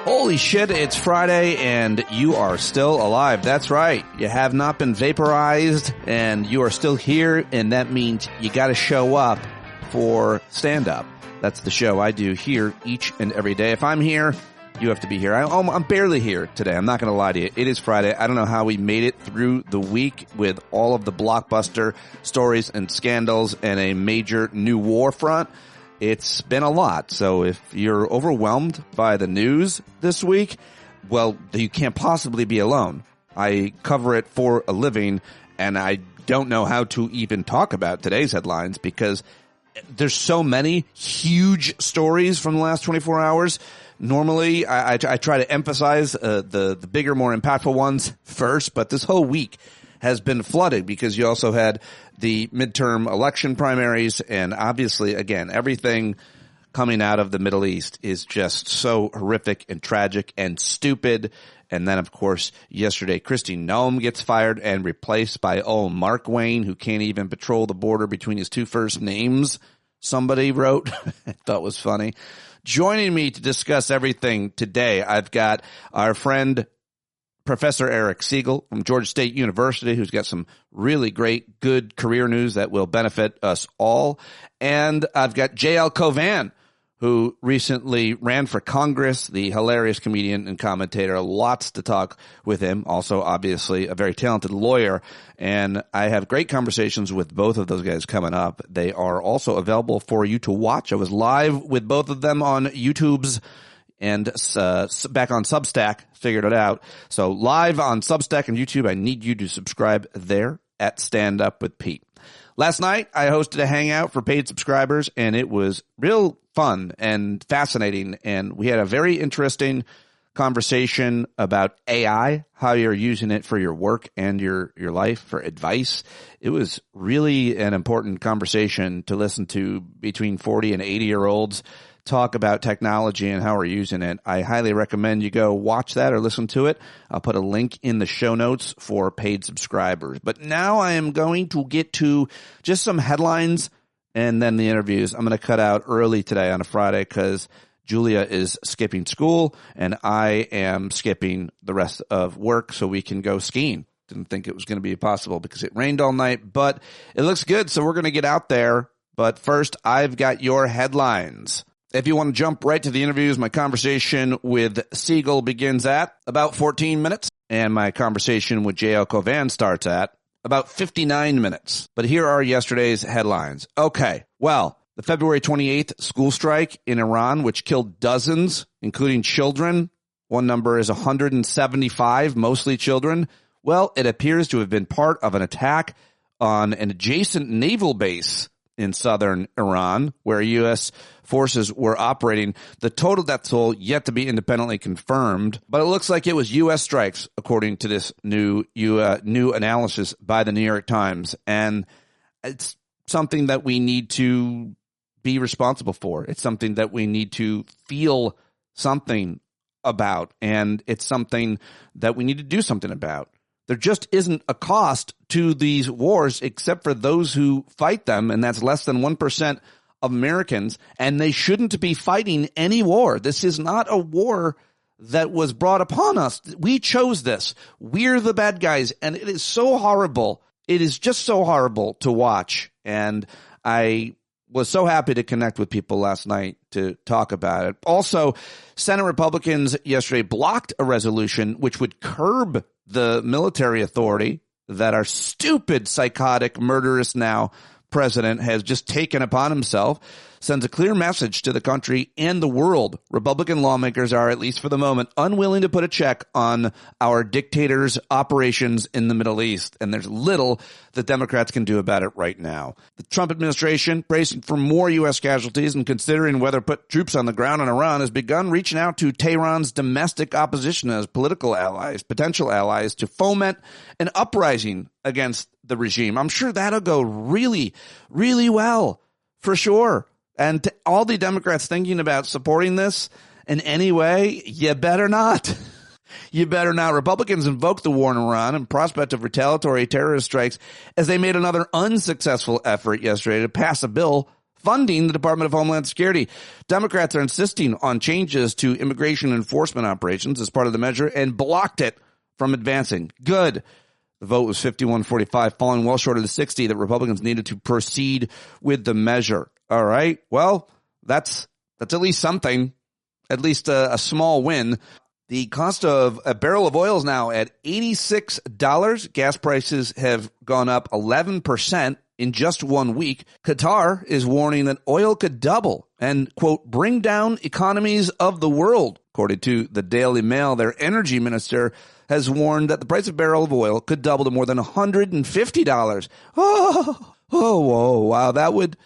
Holy shit, it's Friday and you are still alive. That's right. You have not been vaporized and you are still here, and that means you got to show up for stand-up. That's the show I do here each and every day. If I'm here, you have to be here. I'm barely here today. I'm not going to lie to you. It is Friday. I don't know how we made it through the week with all of the blockbuster stories and scandals and a major new war front. It's been a lot. So if you're overwhelmed by the news this week, well, you can't possibly be alone. I cover it for a living, and I don't know how to even talk about today's headlines because there's so many huge stories from the last 24 hours. Normally, I try to emphasize the bigger, more impactful ones first, but this whole week has been flooded because you also had the midterm election primaries, and obviously, again, everything coming out of the Middle East is just so horrific and tragic and stupid. And then, of course, yesterday, Kristi Noem gets fired and replaced by Mark Wayne, who can't even patrol the border between his two first names, somebody wrote. I thought was funny. Joining me to discuss everything today, I've got our friend Professor Eric Segall from Georgia State University, who's got some really great, good career news that will benefit us all. And I've got J.L. Cauvin, who recently ran for Congress, the hilarious comedian and commentator. Lots to talk with him. Also, obviously, a very talented lawyer. And I have great conversations with both of those guys coming up. They are also available for you to watch. I was live with both of them on YouTube's and back on Substack, figured it out. So live on Substack and YouTube, I need you to subscribe there at StandUpWithPete. Last night, I hosted a hangout for paid subscribers, and it was real fun and fascinating. And we had a very interesting conversation about AI, how you're using it for your work and your life, for advice. It was really an important conversation to listen to between 40 and 80-year-olds talk about technology and how we're using it. I highly recommend you go watch that or listen to it. I'll put a link in the show notes for paid subscribers. But now I am going to get to just some headlines and then the interviews. I'm going to cut out early today on a Friday because Julia is skipping school and I am skipping the rest of work so we can go skiing. Didn't think it was going to be possible because it rained all night, but it looks good, so we're going to get out there. But first, I've got your headlines. If you want to jump right to the interviews, my conversation with Segall begins at about 14 minutes, and my conversation with J.L. Cauvin starts at about 59 minutes. But here are yesterday's headlines. Okay, well, the February 28th school strike in Iran, which killed dozens, including children. One number is 175, mostly children. Well, it appears to have been part of an attack on an adjacent naval base in southern Iran, where U.S. forces were operating. The total death toll yet to be independently confirmed, but it looks like it was U.S. strikes, according to this new analysis by the New York Times. And it's something that we need to be responsible for. It's something that we need to feel something about, and it's something that we need to do something about. There just isn't a cost to these wars except for those who fight them, and that's less than 1% of Americans, and they shouldn't be fighting any war. This is not a war that was brought upon us. We chose this. We're the bad guys, and it is so horrible. It is just so horrible to watch, and I was so happy to connect with people last night to talk about it. Also, Senate Republicans yesterday blocked a resolution which would curb the military authority that our stupid, psychotic, murderous now president has just taken upon himself, sends a clear message to the country and the world. Republican lawmakers are, at least for the moment, unwilling to put a check on our dictator's operations in the Middle East, and there's little the Democrats can do about it right now. The Trump administration, bracing for more U.S. casualties and considering whether to put troops on the ground in Iran, has begun reaching out to Tehran's domestic opposition as political allies, potential allies, to foment an uprising against the regime. I'm sure that'll go really, really well, for sure. And to all the Democrats thinking about supporting this in any way, you better not. You better not. Republicans invoked the war in Iran and prospect of retaliatory terrorist strikes as they made another unsuccessful effort yesterday to pass a bill funding the Department of Homeland Security. Democrats are insisting on changes to immigration enforcement operations as part of the measure and blocked it from advancing. Good. The vote was 51-45, falling well short of the 60 that Republicans needed to proceed with the measure. All right. Well, that's at least something, at least a small win. The cost of a barrel of oil is now at $86. Gas prices have gone up 11% in just 1 week. Qatar is warning that oil could double and, quote, bring down economies of the world. According to the Daily Mail, their energy minister has warned that the price of a barrel of oil could double to more than $150. Oh, whoa, wow, that would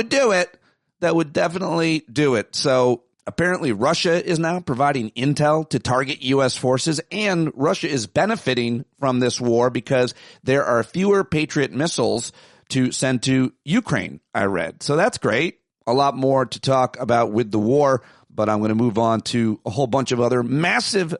do it. That would definitely do it. So apparently Russia is now providing intel to target U.S. forces, and Russia is benefiting from this war because there are fewer Patriot missiles to send to Ukraine, I read. So that's great. A lot more to talk about with the war, but I'm going to move on to a whole bunch of other massive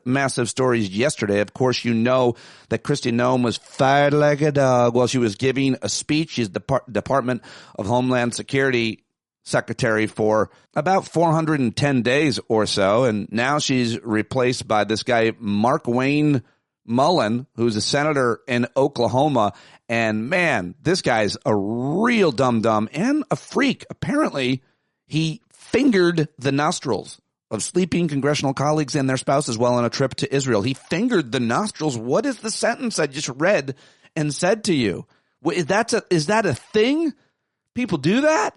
stories yesterday. Of course, you know that Kristi Noem was fired like a dog while she was giving a speech. She's the Department of Homeland Security secretary for about 410 days or so, and now she's replaced by this guy, Mark Wayne Mullen, who's a senator in Oklahoma. And man, this guy's a real dum-dum and a freak. Apparently, he fingered the nostrils of sleeping congressional colleagues and their spouses while on a trip to Israel. He fingered the nostrils. What is the sentence I just read and said to you? Is that a thing? People do that?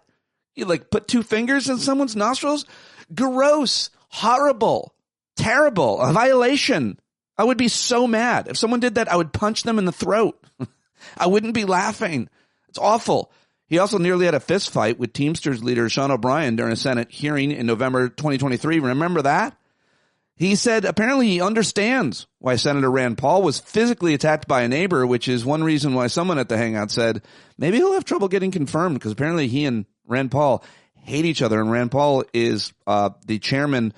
You like put two fingers in someone's nostrils? Gross, horrible, terrible, a violation. I would be so mad. If someone did that, I would punch them in the throat. I wouldn't be laughing. It's awful. He also nearly had a fist fight with Teamsters leader Sean O'Brien during a Senate hearing in November 2023. Remember that? He said apparently he understands why Senator Rand Paul was physically attacked by a neighbor, which is one reason why someone at the Hangout said maybe he'll have trouble getting confirmed, because apparently he and Rand Paul hate each other, and Rand Paul is the chairman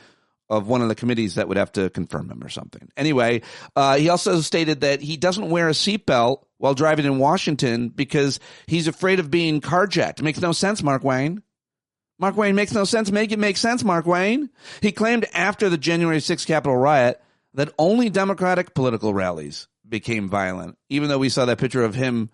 of one of the committees that would have to confirm him or something. Anyway, he also stated that he doesn't wear a seatbelt while driving in Washington because he's afraid of being carjacked. It makes no sense, Mark Wayne. Mark Wayne, makes no sense. Make it make sense, Mark Wayne. He claimed after the January 6th Capitol riot that only Democratic political rallies became violent, even though we saw that picture of him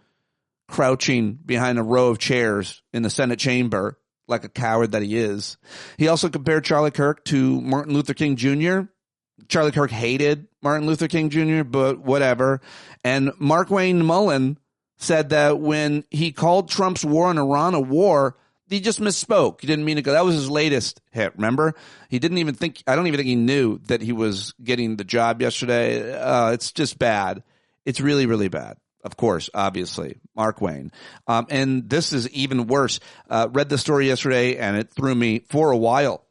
crouching behind a row of chairs in the Senate chamber like a coward that he is. He also compared Charlie Kirk to Martin Luther King Jr. Charlie Kirk hated Martin Luther King Jr., but whatever. And Mark Wayne Mullen said that when he called Trump's war on Iran a war, he just misspoke. He didn't mean to go. That was his latest hit, remember? He didn't even think, I don't even think he knew that he was getting the job yesterday. It's just bad. It's really, really bad. Of course, obviously, Mark Wayne. And this is even worse. Read the story yesterday, and it threw me for a while.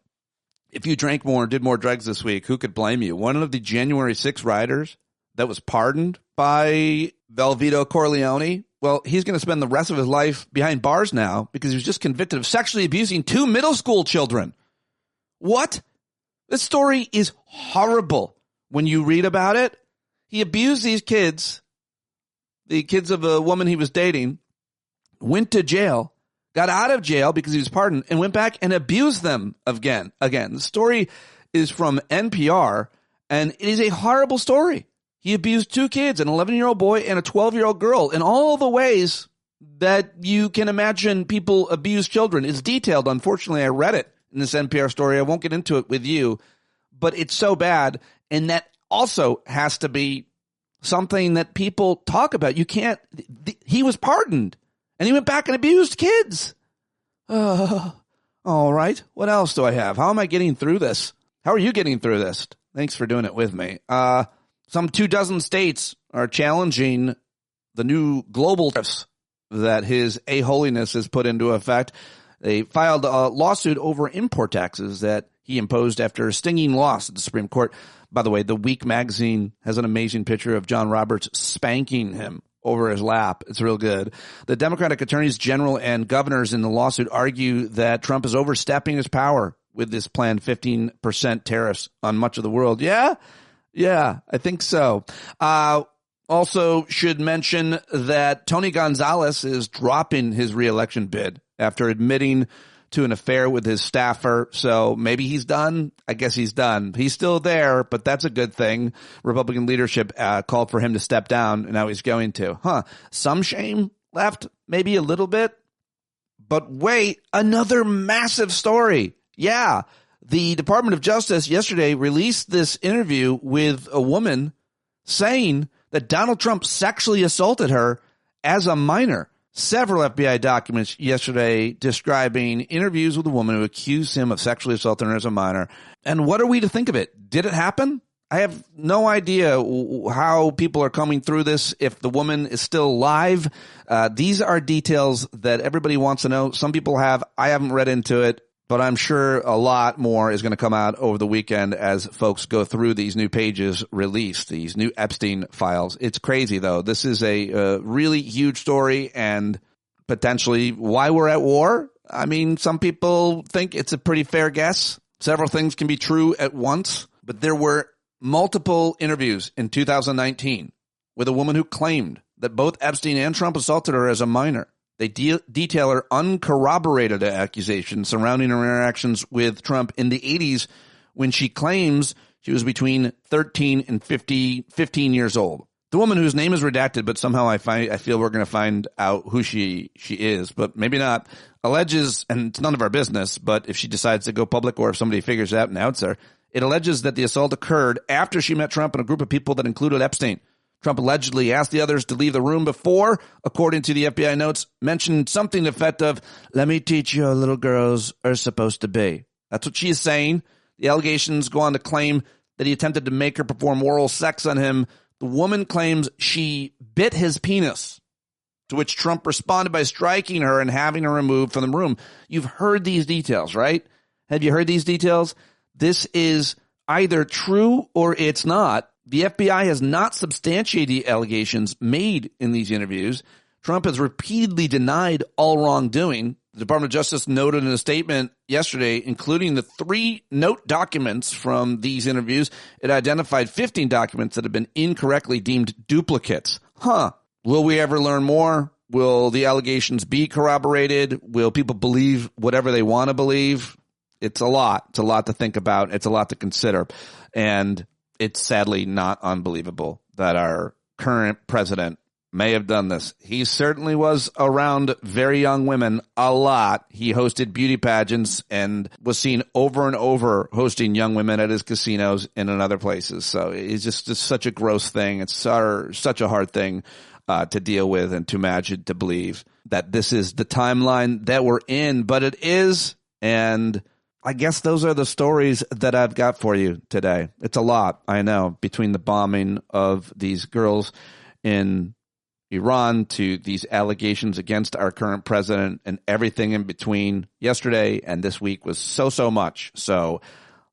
If you drank more and did more drugs this week, who could blame you? One of the January 6 rioters that was pardoned by Vito Corleone, well, he's going to spend the rest of his life behind bars now because he was just convicted of sexually abusing 2 middle school children. What? This story is horrible when you read about it. He abused these kids. The kids of a woman he was dating, went to jail, got out of jail because he was pardoned, and went back and abused them again. The story is from NPR, and it is a horrible story. He abused 2 kids, an 11-year-old boy and a 12-year-old girl, in all the ways that you can imagine people abuse children. It's detailed. Unfortunately, I read it in this NPR story. I won't get into it with you, but it's so bad, and that also has to be something that people talk about. You can't, he was pardoned and he went back and abused kids. All right. What else do I have? How am I getting through this? How are you getting through this? Thanks for doing it with me. Some 24 states are challenging the new global tariffs that His A-Holiness has put into effect. They filed a lawsuit over import taxes that he imposed after a stinging loss at the Supreme Court. By the way, The Week magazine has an amazing picture of John Roberts spanking him over his lap. It's real good. The Democratic attorneys general and governors in the lawsuit argue that Trump is overstepping his power with this planned 15% tariffs on much of the world. Yeah, I think so. Also should mention that Tony Gonzalez is dropping his reelection bid after admitting to an affair with his staffer. So maybe he's done. I guess he's done. He's still there, but that's a good thing. Republican leadership called for him to step down, and now he's going to. Some shame left, maybe a little bit. But wait, another massive story. Yeah, the Department of Justice yesterday released this interview with a woman saying that Donald Trump sexually assaulted her as a minor. Several FBI documents yesterday describing interviews with a woman who accused him of sexually assaulting her as a minor. And what are we to think of it? Did it happen? I have no idea how people are coming through this, if the woman is still alive. These are details that everybody wants to know. Some people have. I haven't read into it, but I'm sure a lot more is going to come out over the weekend as folks go through these new pages released, these new Epstein files. It's crazy, though. This is a really huge story and potentially why we're at war. I mean, some people think it's a pretty fair guess. Several things can be true at once, but there were multiple interviews in 2019 with a woman who claimed that both Epstein and Trump assaulted her as a minor. They detail her uncorroborated accusations surrounding her interactions with Trump in the 80s when she claims she was between 13 and 15 years old. The woman, whose name is redacted, but somehow I feel we're going to find out who she is, but maybe not, alleges, and it's none of our business, but if she decides to go public or if somebody figures it out and outs her, it alleges that the assault occurred after she met Trump and a group of people that included Epstein. Trump allegedly asked the others to leave the room before, according to the FBI notes, mentioned something to the effect of, "Let me teach you how little girls are supposed to be." That's what she is saying. The allegations go on to claim that he attempted to make her perform oral sex on him. The woman claims she bit his penis, to which Trump responded by striking her and having her removed from the room. You've heard these details, right? Have you heard these details? This is either true or it's not. The FBI has not substantiated the allegations made in these interviews. Trump has repeatedly denied all wrongdoing. The Department of Justice noted in a statement yesterday, including the 3 note documents from these interviews, it identified 15 documents that have been incorrectly deemed duplicates. Will we ever learn more? Will the allegations be corroborated? Will people believe whatever they want to believe? It's a lot. It's a lot to think about. It's a lot to consider. And it's sadly not unbelievable that our current president may have done this. He certainly was around very young women a lot. He hosted beauty pageants and was seen over and over hosting young women at his casinos and in other places. So it's just such a gross thing. It's such a hard thing to deal with and to imagine, to believe that this is the timeline that we're in. But it is, and I guess those are the stories that I've got for you today. It's a lot, I know, between the bombing of these girls in Iran to these allegations against our current president and everything in between. Yesterday and this week was so much. So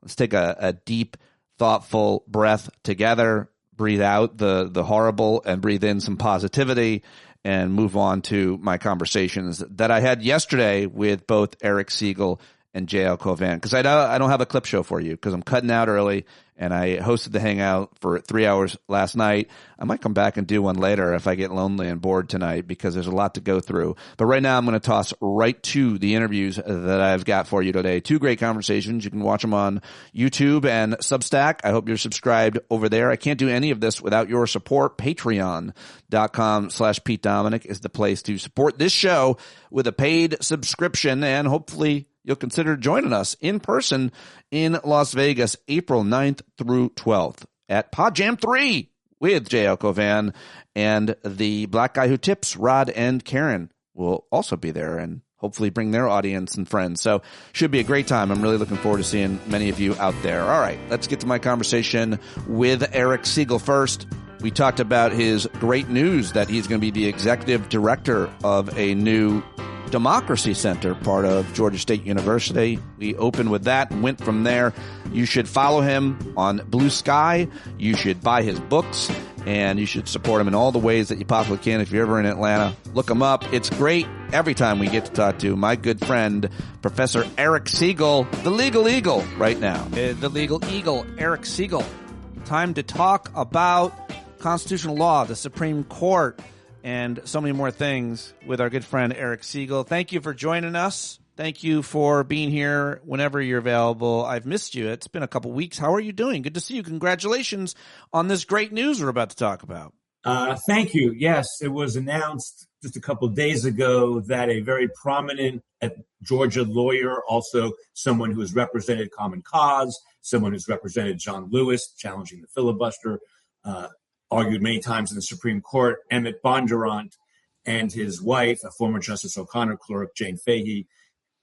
let's take a deep, thoughtful breath together, breathe out the horrible and breathe in some positivity, and move on to my conversations that I had yesterday with both Eric Segall and J.L. Cauvin, because I don't have a clip show for you because I'm cutting out early, and I hosted the Hangout for 3 hours last night. I might come back and do one later if I get lonely and bored tonight because there's a lot to go through. But right now I'm going to toss right to the interviews that I've got for you today. 2 great conversations. You can watch them on YouTube and Substack. I hope you're subscribed over there. I can't do any of this without your support. Patreon.com/Pete Dominick is the place to support this show with a paid subscription, and hopefully you'll consider joining us in person in Las Vegas, April 9th through 12th at PodJam 3 with J.L. Cauvin, and the Black Guy Who Tips, Rod and Karen, will also be there and hopefully bring their audience and friends. So should be a great time. I'm really looking forward to seeing many of you out there. All right, let's get to my conversation with Eric Segall first. We talked about his great news that he's going to be the executive director of a new Democracy Center, part of Georgia State University. We opened with that and went from there. You should follow him on Blue Sky. You should buy his books, and you should support him in all the ways that you possibly can. If you're ever in Atlanta, look him up. It's great every time we get to talk to my good friend, Professor Eric Segall, the Legal Eagle, right now. The Legal Eagle, Eric Segall. Time to talk about constitutional law, the Supreme Court, and so many more things with our good friend Eric Segall. Thank you for joining us. Thank you for being here whenever you're available. I've missed you. It's been a couple weeks. How are you doing? Good to see you. Congratulations on this great news we're about to talk about. Thank you. Yes, it was announced just a couple of days ago that a very prominent Georgia lawyer, also someone who has represented Common Cause, someone who's represented John Lewis, challenging the filibuster, argued many times in the Supreme Court, Emmett Bondurant, and his wife, a former Justice O'Connor clerk, Jane Fahey,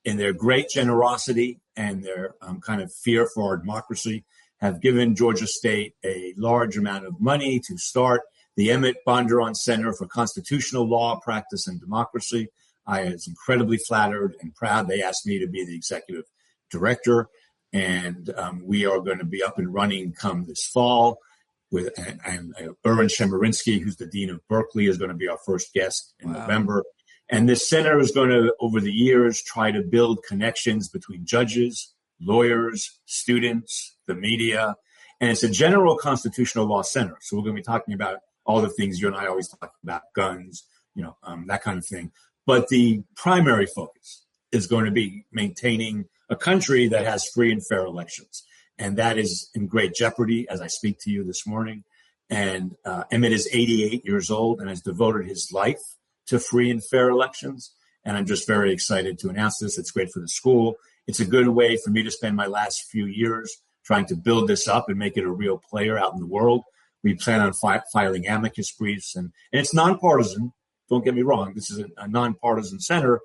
in their great generosity and their kind of fear for our democracy, have given Georgia State a large amount of money to start the Emmett Bondurant Center for Constitutional Law, Practice, and Democracy. I was incredibly flattered and proud. They asked me to be the executive director, and we are going to be up and running come this fall. And Erwin Chemerinsky, who's the dean of Berkeley, is going to be our first guest in November. And this center is going to, over the years, try to build connections between judges, lawyers, students, the media. And it's a general constitutional law center. So we're going to be talking about all the things you and I always talk about, guns, that kind of thing. But the primary focus is going to be maintaining a country that has free and fair elections. And that is in great jeopardy as I speak to you this morning. And Emmett is 88 years old and has devoted his life to free and fair elections. And I'm just very excited to announce this. It's great for the school. It's a good way for me to spend my last few years trying to build this up and make it a real player out in the world. We plan on filing amicus briefs, and it's nonpartisan. Don't get me wrong. This is a nonpartisan center,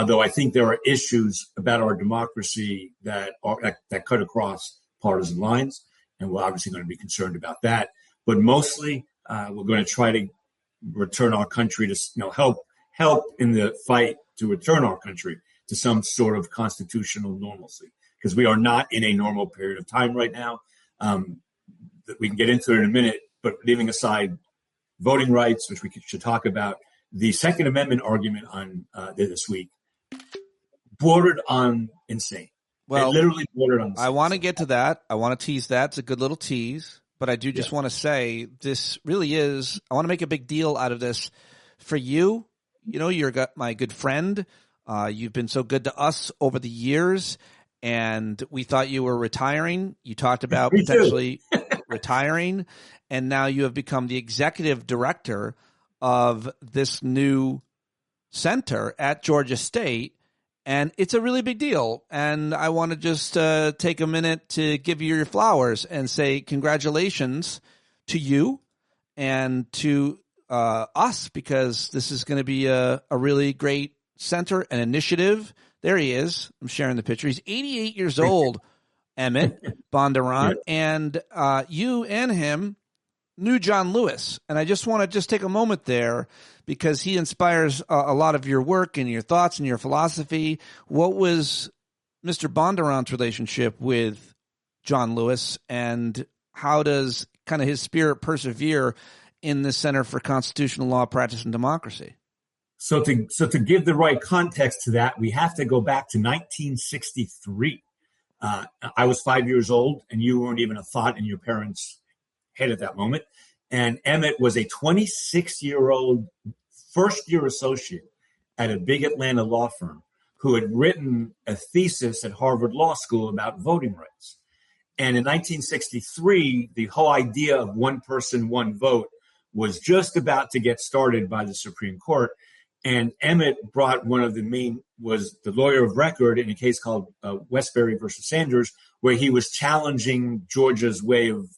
though I think there are issues about our democracy that cut across partisan lines, and we're obviously going to be concerned about that. But mostly, we're going to try to return our country to, help in the fight to return our country to some sort of constitutional normalcy, because we are not in a normal period of time right now. We can get into it in a minute, but leaving aside voting rights, which we should talk about, the Second Amendment argument on this week bordered on insane. Well, it literally bordered on insane. I want to get to that. I want to tease that. It's a good little tease. But I do just want to say this really is, I want to make a big deal out of this for you. You're my good friend. You've been so good to us over the years, and we thought you were retiring. You talked about potentially retiring, and now you have become the executive director of this new center at Georgia State. And it's a really big deal. And I want to just take a minute to give you your flowers and say congratulations to you and to us, because this is going to be a really great center, an initiative. There he is. I'm sharing the picture. He's 88 years old, Emmett Bondurant. And you and him knew John Lewis. And I just want to take a moment there, because he inspires a lot of your work and your thoughts and your philosophy. What was Mr. Bondurant's relationship with John Lewis, and how does kind of his spirit persevere in the Center for Constitutional Law, Practice, and Democracy? So to give the right context to that, we have to go back to 1963. I was 5 years old, and you weren't even a thought in your parents' head at that moment. And Emmett was a 26-year-old first-year associate at a big Atlanta law firm who had written a thesis at Harvard Law School about voting rights. And in 1963, the whole idea of one person, one vote was just about to get started by the Supreme Court. And Emmett brought was the lawyer of record in a case called Westbury versus Sanders, where he was challenging Georgia's way of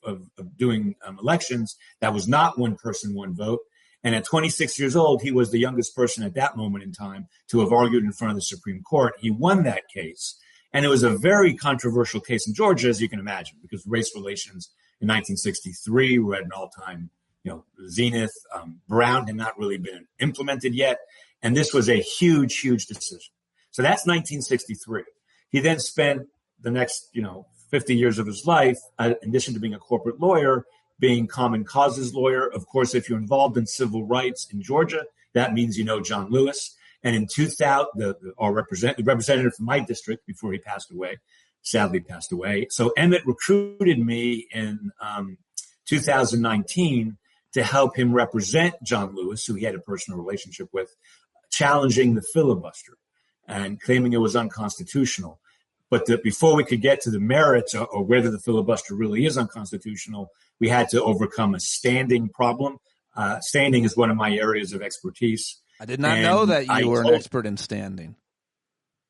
doing elections. That was not one person, one vote. And at 26 years old, he was the youngest person at that moment in time to have argued in front of the Supreme Court. He won that case. And it was a very controversial case in Georgia, as you can imagine, because race relations in 1963 were at an all-time zenith. Brown had not really been implemented yet. And this was a huge, huge decision. So that's 1963. He then spent the next, 50 years of his life, in addition to being a corporate lawyer, being Common Cause's lawyer. Of course, if you're involved in civil rights in Georgia, that means you know John Lewis. And in 2000, the representative from my district before he sadly passed away. So Emmett recruited me in 2019 to help him represent John Lewis, who he had a personal relationship with, challenging the filibuster. and claiming it was unconstitutional. But before we could get to the merits or whether the filibuster really is unconstitutional, we had to overcome a standing problem. Standing is one of my areas of expertise. I did not know that you were an expert in standing.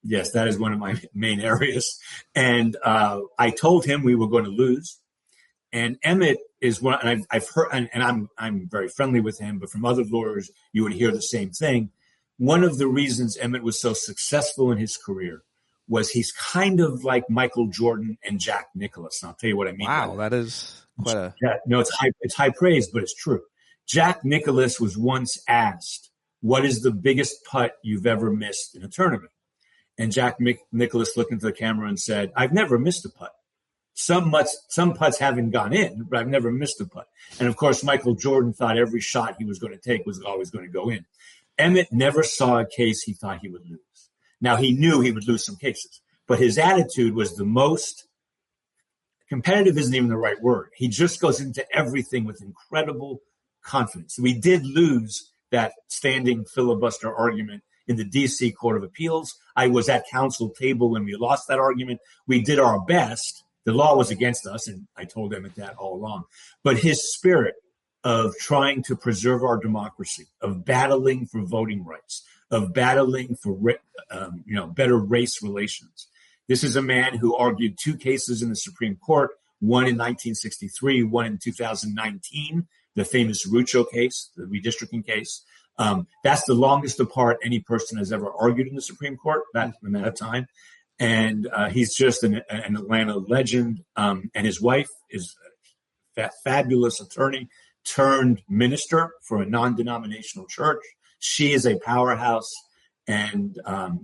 Yes, that is one of my main areas. And I told him we were going to lose. And Emmett is one, and I've heard, and I'm very friendly with him, but from other lawyers, you would hear the same thing. One of the reasons Emmett was so successful in his career was he's kind of like Michael Jordan and Jack Nicklaus. And I'll tell you what I mean. Wow, that is quite a... Yeah, no, it's high praise, but it's true. Jack Nicklaus was once asked, what is the biggest putt you've ever missed in a tournament? And Jack Nicklaus looked into the camera and said, I've never missed a putt. Some putts haven't gone in, but I've never missed a putt. And of course, Michael Jordan thought every shot he was going to take was always going to go in. Emmett never saw a case he thought he would lose. Now, he knew he would lose some cases, but his attitude was the most competitive isn't even the right word. He just goes into everything with incredible confidence. We did lose that standing filibuster argument in the D.C. Court of Appeals. I was at counsel table when we lost that argument. We did our best. The law was against us, and I told Emmett that all along. But his spirit of trying to preserve our democracy, of battling for voting rights, of battling for better race relations. This is a man who argued 2 cases in the Supreme Court, one in 1963, one in 2019, the famous Rucho case, the redistricting case. That's the longest apart any person has ever argued in the Supreme Court, that amount of time. And he's just an Atlanta legend. And his wife is a fabulous attorney turned minister for a non-denominational church. She is a powerhouse, and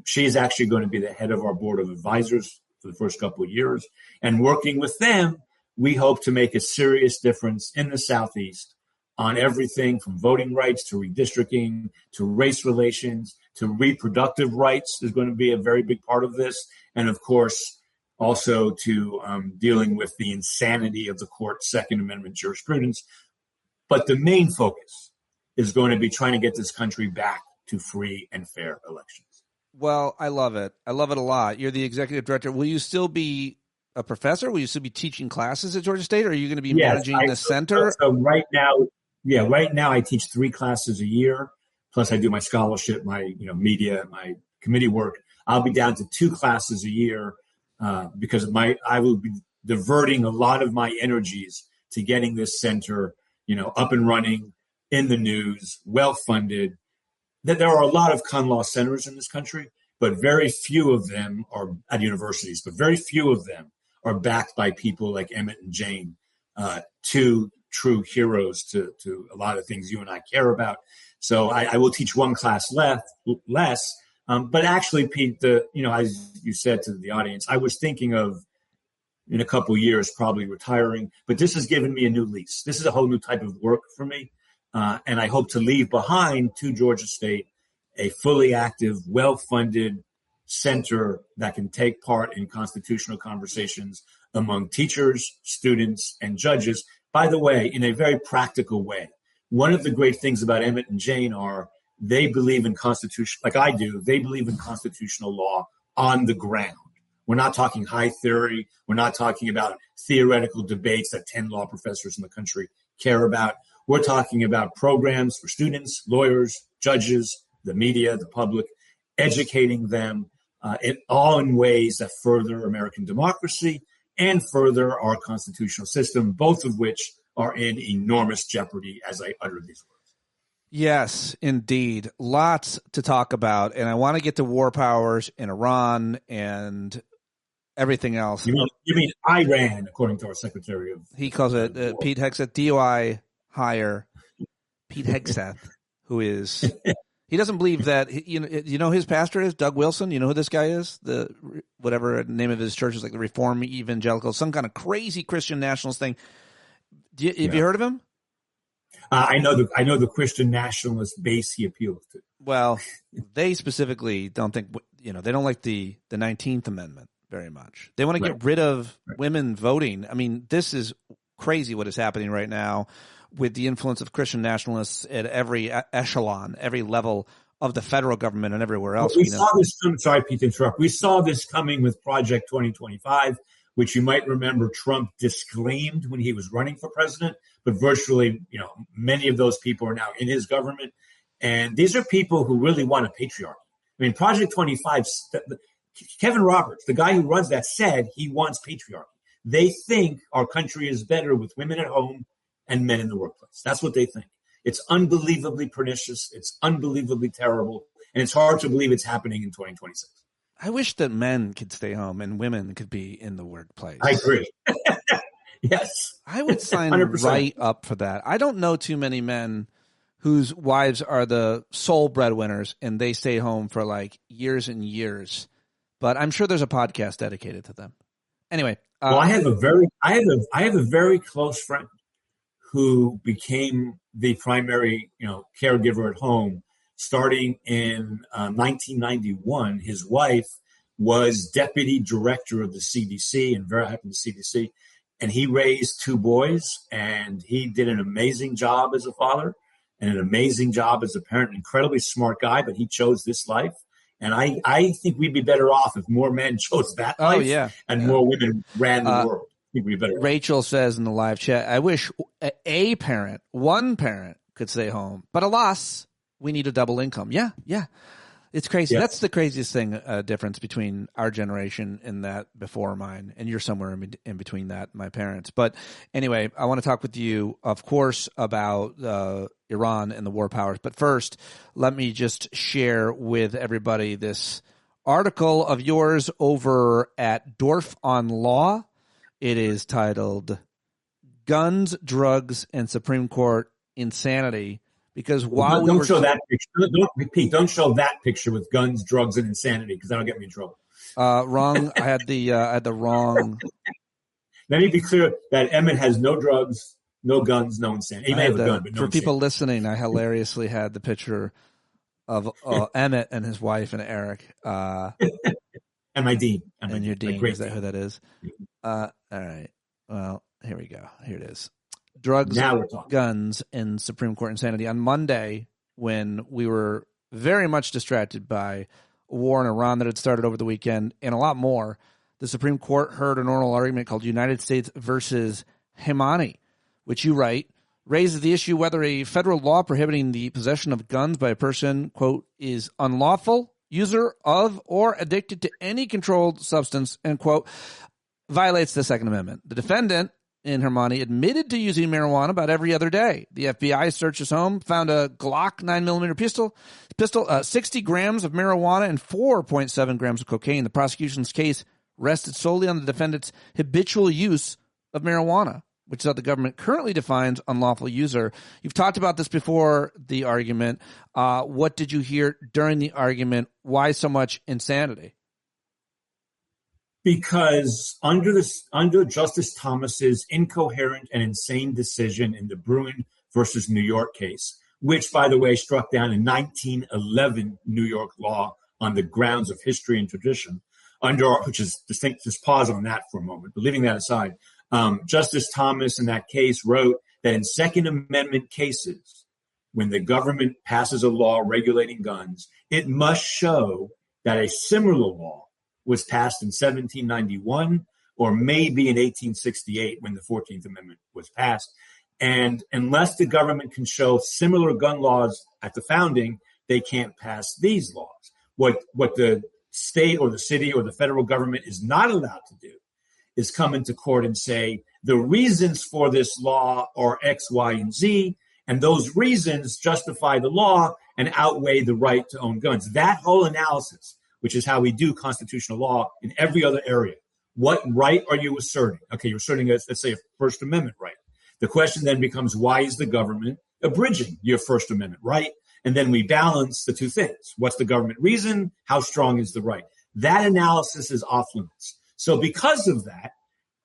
she is actually going to be the head of our board of advisors for the first couple of years. And working with them, we hope to make a serious difference in the Southeast on everything from voting rights to redistricting to race relations to reproductive rights is going to be a very big part of this. And of course, also to dealing with the insanity of the court's Second Amendment jurisprudence. But the main focus is going to be trying to get this country back to free and fair elections. Well, I love it. I love it a lot. You're the executive director. Will you still be a professor? Will you still be teaching classes at Georgia State? Or are you going to be managing the center? So right now I teach 3 classes a year. Plus I do my scholarship, my media, my committee work. I'll be down to 2 classes a year because I will be diverting a lot of my energies to getting this center, up and running, in the news, well-funded. That there are a lot of con law centers in this country, but very few of them are at universities, but very few of them are backed by people like Emmett and Jane, 2 true heroes to a lot of things you and I care about. So I will teach 1 class less. But actually, Pete, as you said to the audience, I was thinking of in a couple of years probably retiring, but this has given me a new lease. This is a whole new type of work for me. And I hope to leave behind to Georgia State a fully active, well-funded center that can take part in constitutional conversations among teachers, students, and judges. By the way, in a very practical way. One of the great things about Emmett and Jane are they believe in constitution, like I do, they believe in constitutional law on the ground. We're not talking high theory. We're not talking about theoretical debates that 10 law professors in the country care about. We're talking about programs for students, lawyers, judges, the media, the public, educating them all in ways that further American democracy and further our constitutional system, both of which are in enormous jeopardy as I utter these words. Yes, indeed. Lots to talk about. And I want to get to war powers in Iran and everything else. You mean Iran, according to our Secretary of... He calls it Pete Hegseth, DOI hire Pete Hegseth, who is... He doesn't believe that, his pastor is Doug Wilson. You know who this guy is? The whatever name of his church is, like the Reform Evangelical, some kind of crazy Christian nationalist thing. Have you heard of him? I know the Christian nationalist base he appeals to. Well, they specifically don't think, they don't like the 19th Amendment very much. They want to get rid of women voting. I mean, this is crazy what is happening right now with the influence of Christian nationalists at every echelon, every level of the federal government and everywhere else. We saw this. Sorry, Pete, to interrupt. We saw this coming with Project 2025, which you might remember Trump disclaimed when he was running for president, but virtually, many of those people are now in his government. And these are people who really want a patriarchy. I mean, Project 25, Kevin Roberts, the guy who runs that, said he wants patriarchy. They think our country is better with women at home and men in the workplace. That's what they think. It's unbelievably pernicious. It's unbelievably terrible. And it's hard to believe it's happening in 2026. I wish that men could stay home and women could be in the workplace. I agree. Yes. I would sign 100%. right up for that. I don't know too many men whose wives are the sole breadwinners and they stay home for like years and years. But I'm sure there's a podcast dedicated to them. Anyway. Well, I have a very close friend who became the primary, caregiver at home starting in 1991. His wife was deputy director of the CDC and very happy in the CDC. And he raised two boys, and he did an amazing job as a father and an amazing job as a parent. An incredibly smart guy, but he chose this life. And I think we'd be better off if more men chose that life and more women ran the world. Rachel says in the live chat, I wish one parent could stay home, but alas, we need a double income. Yeah. It's crazy. Yes. That's the craziest thing, difference between our generation and that before mine, and you're somewhere in between that, my parents. But anyway, I want to talk with you, of course, about Iran and the war powers. But first, let me just share with everybody this article of yours over at Dorf on Law. It is titled Guns, Drugs, and Supreme Court Insanity. Because while don't show that picture. Pete, don't show that picture with guns, drugs, and insanity, because that'll get me in trouble. Wrong. I had the wrong. Let me be clear that Emmett has no drugs, no guns, no insanity. He may have a gun, but no for insanity. People listening, I hilariously had the picture of Emmett and his wife and Eric. And my dean. And your dean. Is that who that is? All right. Well, here we go. Here it is. Drugs, guns, and Supreme Court insanity. On Monday, when we were very much distracted by a war in Iran that had started over the weekend and a lot more, the Supreme Court heard an oral argument called United States versus Himani, which you write, raises the issue whether a federal law prohibiting the possession of guns by a person, quote, is unlawful, user of, or addicted to any controlled substance, end quote, violates the Second Amendment. The defendant in Hermani admitted to using marijuana about every other day. The FBI searched his home, found a Glock 9mm pistol, 60 grams of marijuana, and 4.7 grams of cocaine. The prosecution's case rested solely on the defendant's habitual use of marijuana, which is how the government currently defines unlawful user. You've talked about this before the argument. What did you hear during the argument? Why so much insanity? Because under Justice Thomas's incoherent and insane decision in the Bruin versus New York case, which, by the way, struck down in 1911 New York law on the grounds of history and tradition, just pause on that for a moment, but leaving that aside, Justice Thomas in that case wrote that in Second Amendment cases, when the government passes a law regulating guns, it must show that a similar law was passed in 1791 or maybe in 1868 when the 14th Amendment was passed. And unless the government can show similar gun laws at the founding, they can't pass these laws. What the state or the city or the federal government is not allowed to do is come into court and say, the reasons for this law are X, Y, and Z, and those reasons justify the law and outweigh the right to own guns. That whole analysis, which is how we do constitutional law in every other area. What right are you asserting? Okay, you're asserting, let's say, a First Amendment right. The question then becomes, why is the government abridging your First Amendment right? And then we balance the two things. What's the government reason? How strong is the right? That analysis is off limits. So because of that,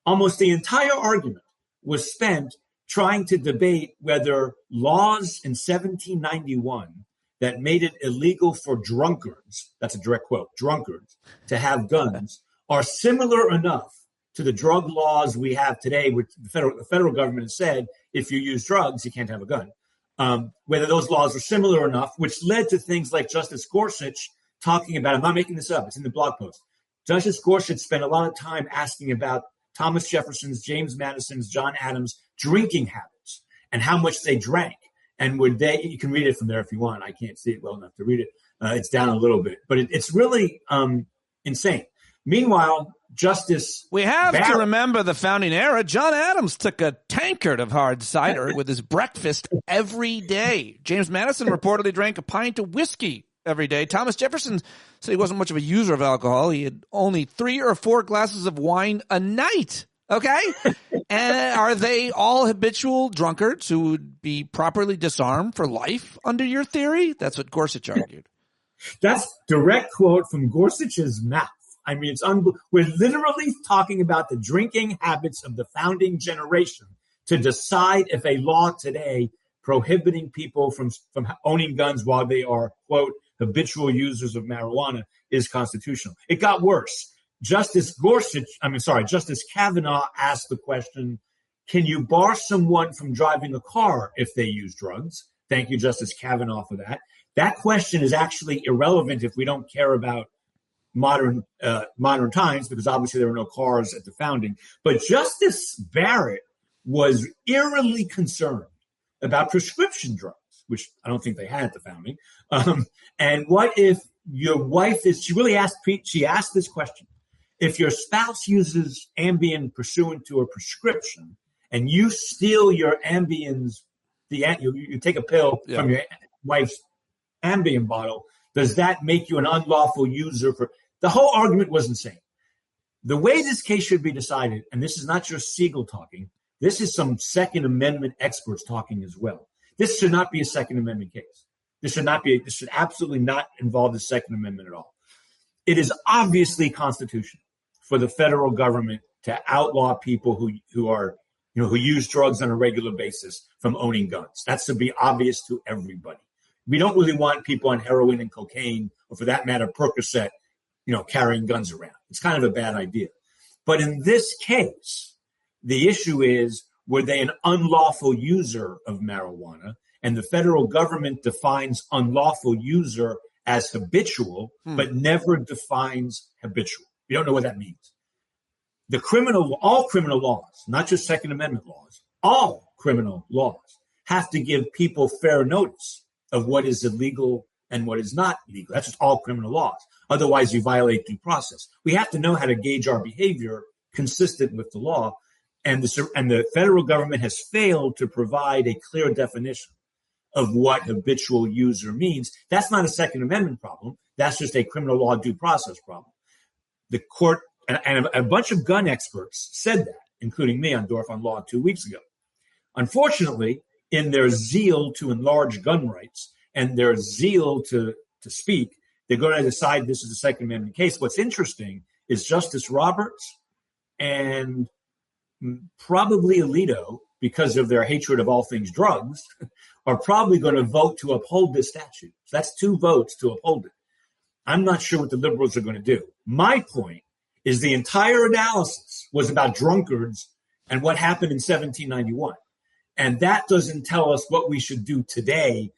almost the entire argument was spent trying to debate whether laws in 1791 that made it illegal for drunkards, that's a direct quote, drunkards, to have guns, are similar enough to the drug laws we have today, which the federal government has said, if you use drugs, you can't have a gun. whether those laws are similar enough, which led to things like Justice Gorsuch talking about, I'm not making this up, it's in the blog post. Justice Gorsuch spent a lot of time asking about Thomas Jefferson's, James Madison's, John Adams' drinking habits and how much they drank. And would they, you can read it from there if you want. I can't see it well enough to read it. It's down a little bit, but it's really insane. Meanwhile, Justice We have to remember the founding era. John Adams took a tankard of hard cider with his breakfast every day. James Madison reportedly drank a pint of whiskey every day. Thomas Jefferson said he wasn't much of a user of alcohol. He had only 3 or 4 glasses of wine a night. Okay? And are they all habitual drunkards who would be properly disarmed for life under your theory? That's what Gorsuch argued. That's direct quote from Gorsuch's mouth. I mean, we're literally talking about the drinking habits of the founding generation to decide if a law today prohibiting people from owning guns while they are, quote, habitual users of marijuana is constitutional. It got worse. Justice Kavanaugh asked the question, can you bar someone from driving a car if they use drugs? Thank you, Justice Kavanaugh, for that. That question is actually irrelevant if we don't care about modern times, because obviously there were no cars at the founding. But Justice Barrett was eerily concerned about prescription drugs, which I don't think they had at the founding. And what if your wife she asked this question. If your spouse uses Ambien pursuant to a prescription and you steal your Ambien's, you take a pill from your wife's Ambien bottle, does that make you an unlawful user? The whole argument was insane. The way this case should be decided, and this is not just Segall talking, this is some Second Amendment experts talking as well. This should not be a Second Amendment case. This should absolutely not involve the Second Amendment at all. It is obviously constitutional for the federal government to outlaw people who use drugs on a regular basis from owning guns. That should be obvious to everybody. We don't really want people on heroin and cocaine, or for that matter, Percocet, carrying guns around. It's kind of a bad idea. But in this case, the issue is, were they an unlawful user of marijuana? And the federal government defines unlawful user as habitual, but never defines habitual. You don't know what that means. All criminal laws, not just Second Amendment laws, all criminal laws have to give people fair notice of what is illegal and what is not legal. That's just all criminal laws. Otherwise, you violate due process. We have to know how to gauge our behavior consistent with the law. And the federal government has failed to provide a clear definition of what habitual user means. That's not a Second Amendment problem. That's just a criminal law due process problem. The court and a bunch of gun experts said that, including me on Dorf on Law 2 weeks ago. Unfortunately, in their zeal to enlarge gun rights and their zeal to speak, they're going to decide this is a Second Amendment case. What's interesting is Justice Roberts and probably Alito, because of their hatred of all things drugs, are probably going to vote to uphold this statute. So that's 2 votes to uphold it. I'm not sure what the liberals are going to do. My point is the entire analysis was about drunkards and what happened in 1791. And that doesn't tell us what we should do today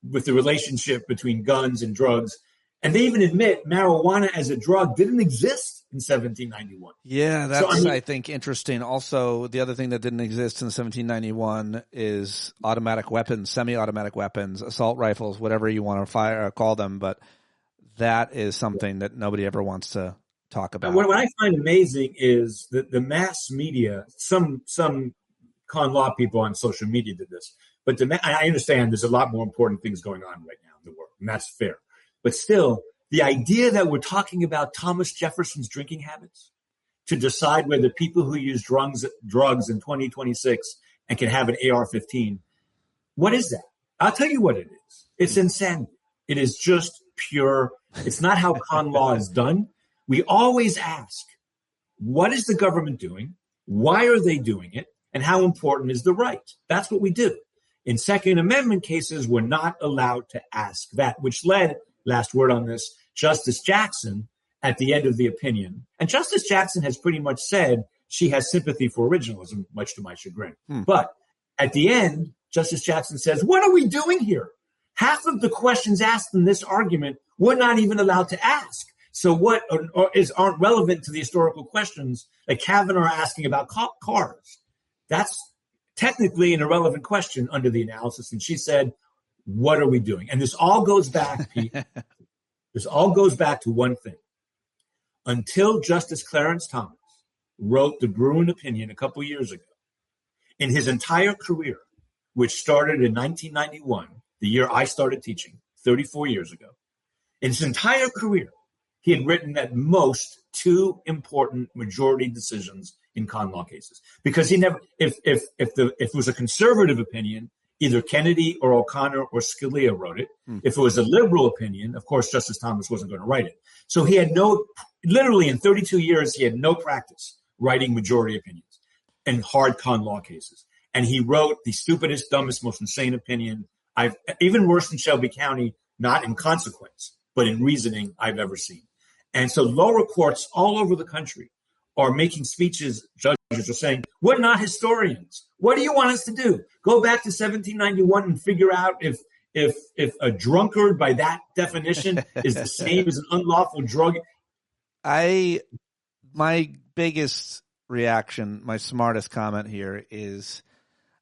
with the relationship between guns and drugs. And they even admit marijuana as a drug didn't exist in 1791. Yeah, that's, I think, interesting. Also, the other thing that didn't exist in 1791 is automatic weapons, semi-automatic weapons, assault rifles, whatever you want to call them. But that is something that nobody ever wants to talk about. What I find amazing is that the mass media, some con law people on social media did this, but I understand there's a lot more important things going on right now in the world, and that's fair. But still, the idea that we're talking about Thomas Jefferson's drinking habits to decide whether people who use drugs in 2026 and can have an AR-15, what is that? I'll tell you what it is. It's insanity. It is just pure. It's not how con law is done. We always ask, what is the government doing? Why are they doing it? And how important is the right? That's what we do. In Second Amendment cases, we're not allowed to ask that, which led, last word on this, Justice Jackson at the end of the opinion. And Justice Jackson has pretty much said she has sympathy for originalism, much to my chagrin. But at the end, Justice Jackson says, what are we doing here? Half of the questions asked in this argument we're not even allowed to ask. So what aren't relevant to the historical questions that Cauvin are asking about cars? That's technically an irrelevant question under the analysis. And she said, what are we doing? And this all goes back, Pete. This all goes back to one thing. Until Justice Clarence Thomas wrote the Bruin opinion a couple years ago, in his entire career, which started in 1991, the year I started teaching, 34 years ago, in his entire career, he had written at most 2 important majority decisions in con law cases. Because he never, if it was a conservative opinion, either Kennedy or O'Connor or Scalia wrote it. If it was a liberal opinion, of course, Justice Thomas wasn't going to write it. So he had literally in 32 years, he had no practice writing majority opinions in hard con law cases. And he wrote the stupidest, dumbest, most insane opinion even worse than Shelby County, not in consequence, but in reasoning I've ever seen. And so lower courts all over the country are making speeches. Judges are saying, we're not historians. What do you want us to do? Go back to 1791 and figure out if a drunkard by that definition is the same as an unlawful drug. My biggest reaction, my smartest comment here is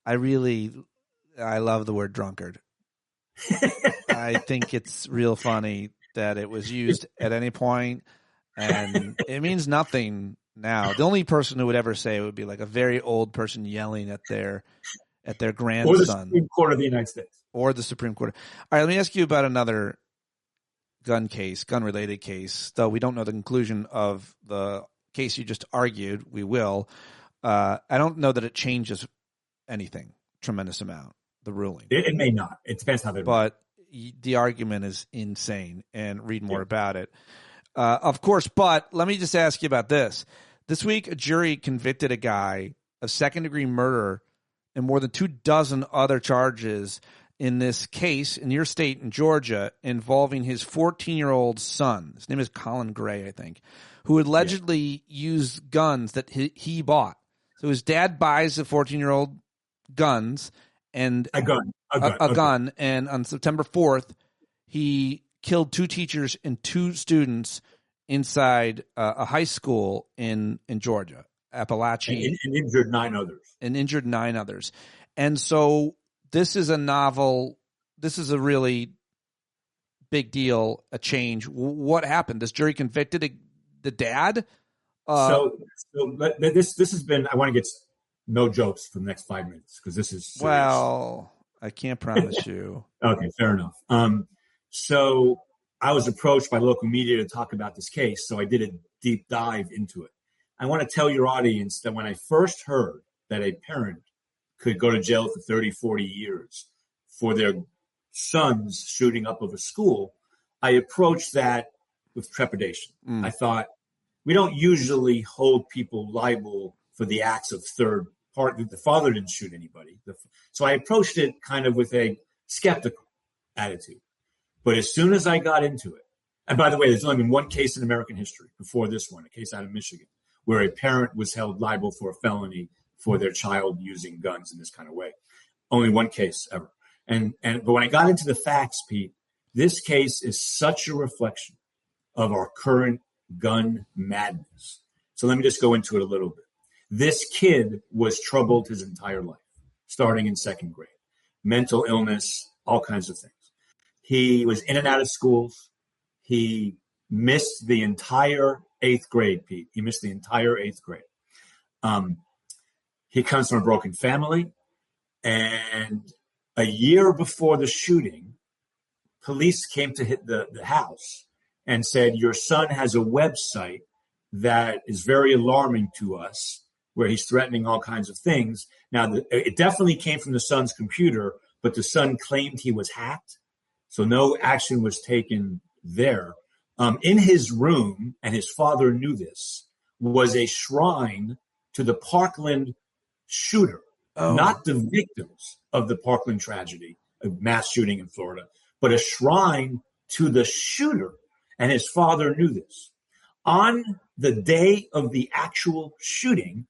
I love the word drunkard. I think it's real funny that it was used at any point, and it means nothing now. The only person who would ever say it would be like a very old person yelling at their grandson. Or the Supreme Court of the United States. Or the Supreme Court. All right, let me ask you about another gun-related case, though we don't know the conclusion of the case you just argued. We will. I don't know that it changes anything tremendous amount, the ruling. It may not. It depends how they But the argument is insane, and read more about it. Of course, but let me just ask you about this. This week, a jury convicted a guy of second-degree murder and more than 24 other charges in this case in your state, in Georgia, involving his 14-year-old son. His name is Colin Gray, I think, who allegedly used guns that he bought. So his dad buys the 14-year-old guns and a gun, and on September 4th, he killed 2 teachers and 2 students inside a high school in Georgia, Appalachia, and injured 9 others. And so this is a really big deal, a change. What happened? This jury convicted the dad? This has been, I want to get no jokes for the next 5 minutes because this is serious. Well, I can't promise you. Okay, fair enough. So I was approached by local media to talk about this case, so I did a deep dive into it. I want to tell your audience that when I first heard that a parent could go to jail for 30, 40 years for their son's shooting up of a school, I approached that with trepidation. I thought, we don't usually hold people liable for the acts of third party. The father didn't shoot anybody. So I approached it kind of with a skeptical attitude. But as soon as I got into it, and by the way, there's only been one case in American history before this one, a case out of Michigan, where a parent was held liable for a felony for their child using guns in this kind of way. Only one case ever. But when I got into the facts, Pete, this case is such a reflection of our current gun madness. So let me just go into it a little bit. This kid was troubled his entire life, starting in 2nd grade. Mental illness, all kinds of things. He was in and out of schools. He missed the entire 8th grade, Pete. He missed the entire 8th grade. He comes from a broken family. And a year before the shooting, police came to hit the house and said, your son has a website that is very alarming to us, where he's threatening all kinds of things. Now, it definitely came from the son's computer, but the son claimed he was hacked. So no action was taken there. In his room, and his father knew this, was a shrine to the Parkland shooter, not the victims of the Parkland tragedy, a mass shooting in Florida, but a shrine to the shooter. And his father knew this. On the day of the actual shooting,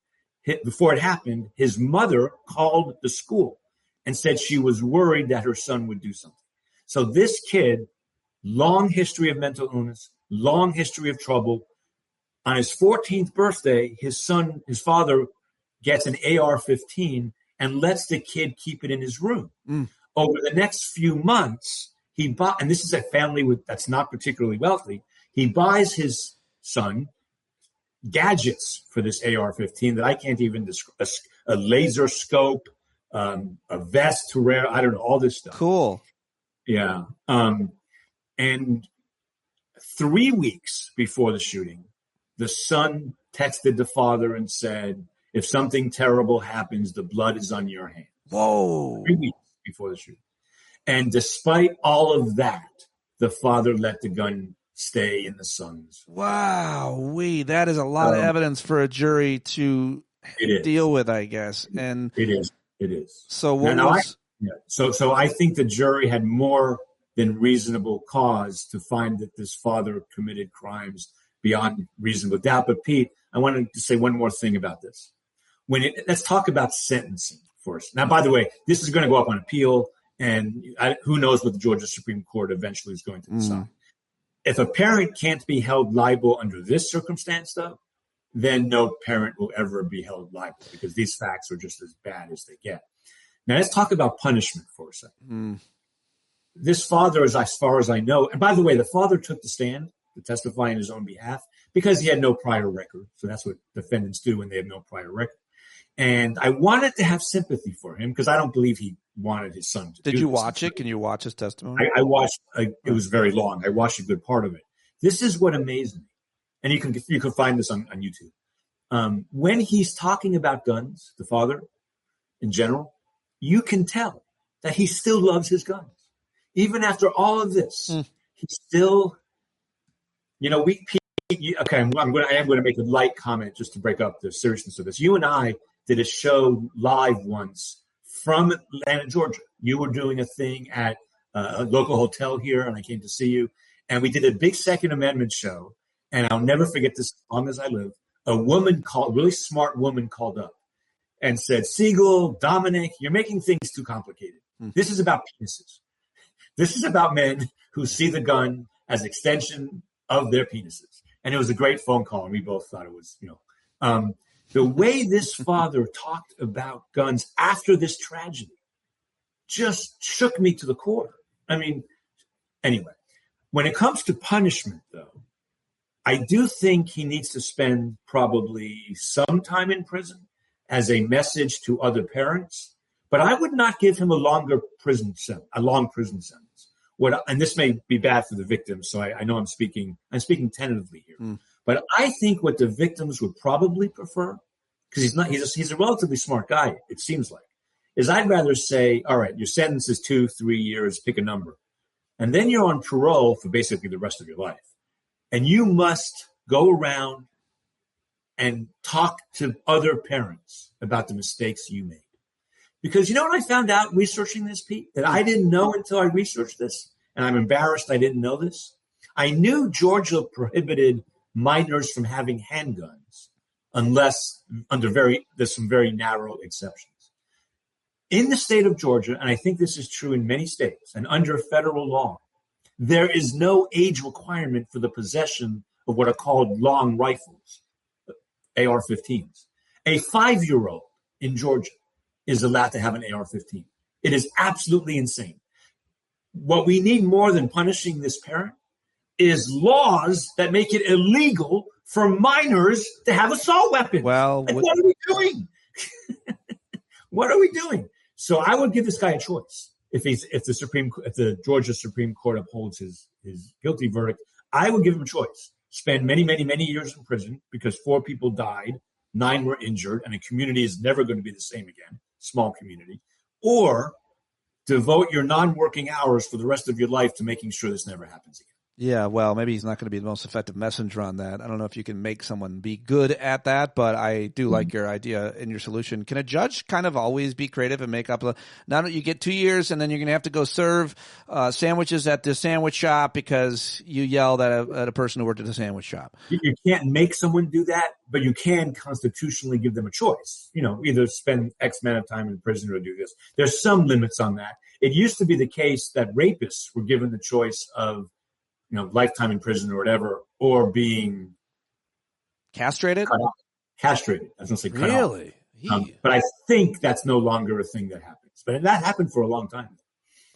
before it happened, his mother called the school and said she was worried that her son would do something. So this kid, long history of mental illness, long history of trouble. On his 14th birthday, his father gets an AR-15 and lets the kid keep it in his room. Over the next few months, and this is a family that's not particularly wealthy, he buys his son gadgets for this AR-15 that I can't even describe, a laser scope, a vest to wear, I don't know, all this stuff. Cool. Yeah. And 3 weeks before the shooting, the son texted the father and said, if something terrible happens, the blood is on your hands. Whoa. 3 weeks before the shooting. And despite all of that, the father let the gun stay in the son's. Wow. That is a lot of evidence for a jury to deal with, I guess. And it is. So So I think the jury had more than reasonable cause to find that this father committed crimes beyond reasonable doubt. But Pete, I wanted to say one more thing about this. Let's talk about sentencing first. Now, by the way, this is going to go up on appeal, and who knows what the Georgia Supreme Court eventually is going to decide. If a parent can't be held liable under this circumstance, though, then no parent will ever be held liable because these facts are just as bad as they get. Now, let's talk about punishment for a second. This father, as far as I know, and by the way, the father took the stand to testify in his own behalf because he had no prior record. So that's what defendants do when they have no prior record. And I wanted to have sympathy for him because I don't believe he wanted his son to do this. Did you watch it? Can you watch his testimony? I watched. It was very long. I watched a good part of it. This is what amazed me. And you can find this on YouTube. When he's talking about guns, the father in general, you can tell that he still loves his guns. Even after all of this, he still, okay, I am going to make a light comment just to break up the seriousness of this. You and I did a show live once from Atlanta, Georgia. You were doing a thing at a local hotel here, and I came to see you. And we did a big Second Amendment show, and I'll never forget this as long as I live. A really smart woman called up and said, Segall, Dominick, you're making things too complicated. This is about penises. This is about men who see the gun as extension of their penises. And it was a great phone call, and we both thought it was, the way this father talked about guns after this tragedy just shook me to the core. I mean, anyway, when it comes to punishment, though, I do think he needs to spend probably some time in prison as a message to other parents. But I would not give him a long prison sentence. And this may be bad for the victims, so I know I'm speaking tentatively here. But I think what the victims would probably prefer, because he's a relatively smart guy, it seems like, is I'd rather say, all right, your sentence is 2-3 years, pick a number. And then you're on parole for basically the rest of your life. And you must go around and talk to other parents about the mistakes you made. Because you know what I found out researching this, Pete, that I didn't know until I researched this, and I'm embarrassed I didn't know this. I knew Georgia prohibited minors from having handguns unless there's some very narrow exceptions. In the state of Georgia, and I think this is true in many states, and under federal law, there is no age requirement for the possession of what are called long rifles, AR-15s. A 5-year-old in Georgia is allowed to have an AR-15. It is absolutely insane. What we need more than punishing this parent is laws that make it illegal for minors to have assault weapons. Well, what are we doing? What are we doing? So I would give this guy a choice. If the Georgia Supreme Court upholds his guilty verdict, I would give him a choice. Spend many, many, many years in prison because 4 people died, 9 were injured, and a community is never going to be the same again. Small community, or devote your non-working hours for the rest of your life to making sure this never happens again. Yeah, well, maybe he's not going to be the most effective messenger on that. I don't know if you can make someone be good at that, but I do like your idea and your solution. Can a judge kind of always be creative and make up now that you get 2 years and then you're going to have to go serve sandwiches at the sandwich shop because you yelled at a person who worked at the sandwich shop? You can't make someone do that, but you can constitutionally give them a choice. Either spend X amount of time in prison or do this. There's some limits on that. It used to be the case that rapists were given the choice of lifetime in prison or whatever, or being castrated. Castrated. I was going to say cut off. Really? But I think that's no longer a thing that happens. But that happened for a long time.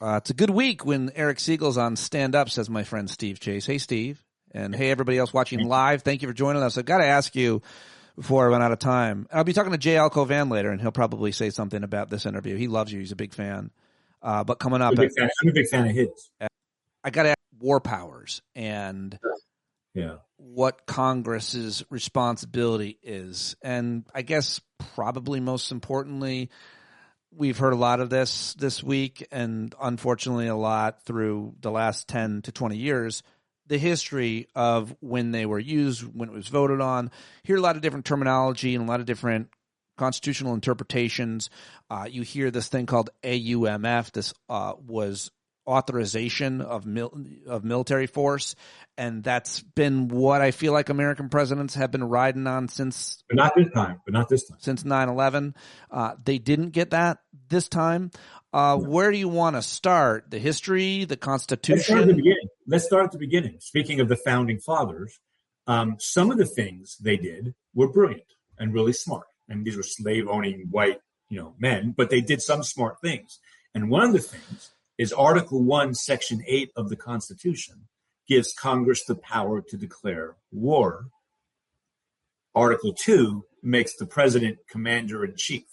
It's a good week when Eric Segal's on Stand Up, says my friend Steve Chase. Hey, Steve. And hey, everybody else watching live. Thank you for joining us. I've got to ask you before I run out of time. I'll be talking to J.L. Cauvin later, and he'll probably say something about this interview. He loves you. He's a big fan. But coming up, I'm a big fan of his. I got to ask war powers and what Congress's responsibility is. And I guess probably most importantly, we've heard a lot of this week, and unfortunately a lot through the last 10 to 20 years, the history of when they were used, when it was voted on. Hear a lot of different terminology and a lot of different constitutional interpretations. You hear this thing called AUMF. This was authorization of military force, and that's been what I feel like American presidents have been riding on since. But not this time. Since 9/11, they didn't get that this time. Where do you want to start? The history, the Constitution? Let's start at the beginning. Speaking of the founding fathers, some of the things they did were brilliant and really smart. And these were slave-owning white, men, but they did some smart things. And one of the things is Article 1, Section 8 of the Constitution gives Congress the power to declare war. Article 2 makes the president commander-in-chief.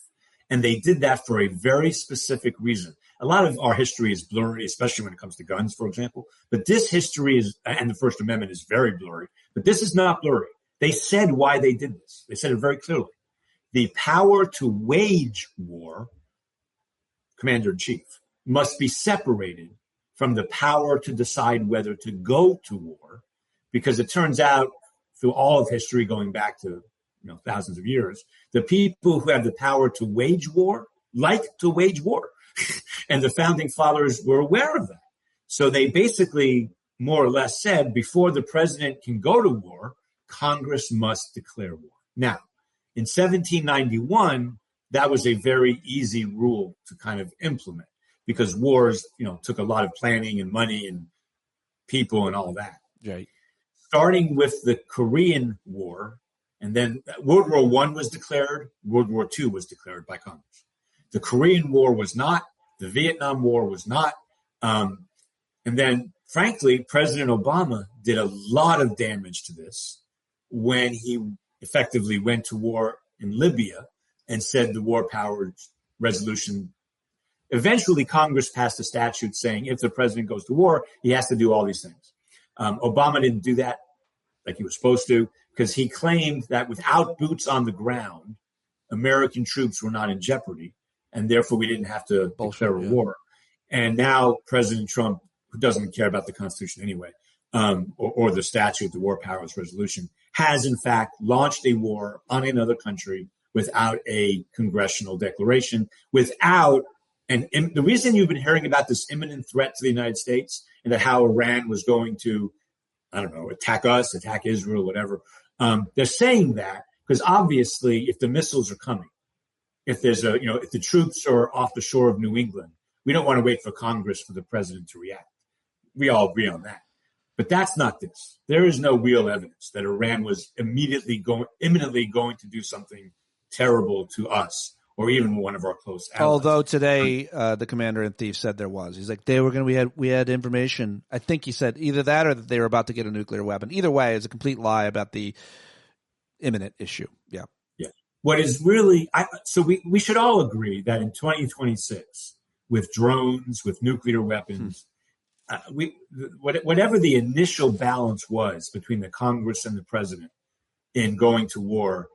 And they did that for a very specific reason. A lot of our history is blurry, especially when it comes to guns, for example. But this history is, and the First Amendment is very blurry, but this is not blurry. They said why they did this. They said it very clearly. The power to wage war, commander-in-chief, must be separated from the power to decide whether to go to war, because it turns out through all of history going back to thousands of years, the people who have the power to wage war like to wage war. And the founding fathers were aware of that. So they basically more or less said before the president can go to war, Congress must declare war. Now, in 1791, that was a very easy rule to kind of implement, because wars, took a lot of planning and money and people and all that. Right. Starting with the Korean War, and then World War I was declared, World War II was declared by Congress. The Korean War was not, the Vietnam War was not. And then, frankly, President Obama did a lot of damage to this when he effectively went to war in Libya and said the war powers resolution. Eventually, Congress passed a statute saying if the president goes to war, he has to do all these things. Obama didn't do that like he was supposed to, because he claimed that without boots on the ground, American troops were not in jeopardy, and therefore we didn't have to declare a war. And now President Trump, who doesn't care about the Constitution anyway, or the statute, the War Powers Resolution, has in fact launched a war on another country without a congressional declaration, and the reason you've been hearing about this imminent threat to the United States and that how Iran was going to, attack us, attack Israel, whatever. They're saying that because obviously if the missiles are coming, if the troops are off the shore of New England, we don't want to wait for Congress for the president to react. We all agree on that. But that's not this. There is no real evidence that Iran was imminently going to do something terrible to us or even one of our close allies. Although today, the commander-in-chief said there was. He's like, we had information. I think he said either that or that they were about to get a nuclear weapon. Either way, it's a complete lie about the imminent issue. Yeah. Yeah. What is really, so we should all agree that in 2026, with drones, with nuclear weapons, whatever the initial balance was between the Congress and the president in going to war,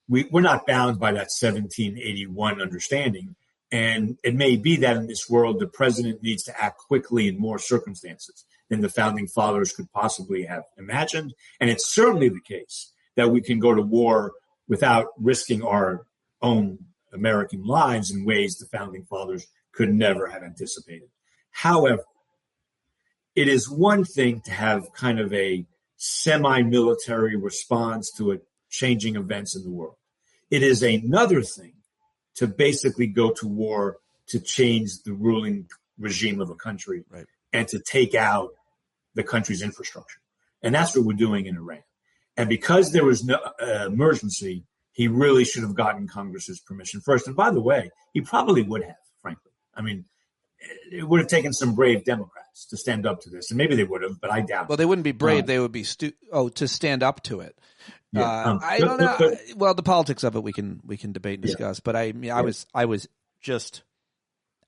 we're not bound by that 1781 understanding. And it may be that in this world, the president needs to act quickly in more circumstances. than the founding fathers could possibly have imagined. And it's certainly the case that we can go to war without risking our own American lives in ways the founding fathers could never have anticipated. However, it is one thing to have kind of a semi-military response to a changing events in the world. It is another thing to basically go to war to change the ruling regime of a country, right, and to take out the country's infrastructure. And that's what we're doing in Iran. And because there was no emergency, he really should have gotten Congress's permission first. And by the way, he probably would have, frankly. I mean, it would have taken some brave Democrats to stand up to this. And maybe they would have, but I doubt it. Well, they wouldn't be brave. They would be to stand up to it. Yeah, I don't know. Well, the politics of it we can debate and discuss. But I was just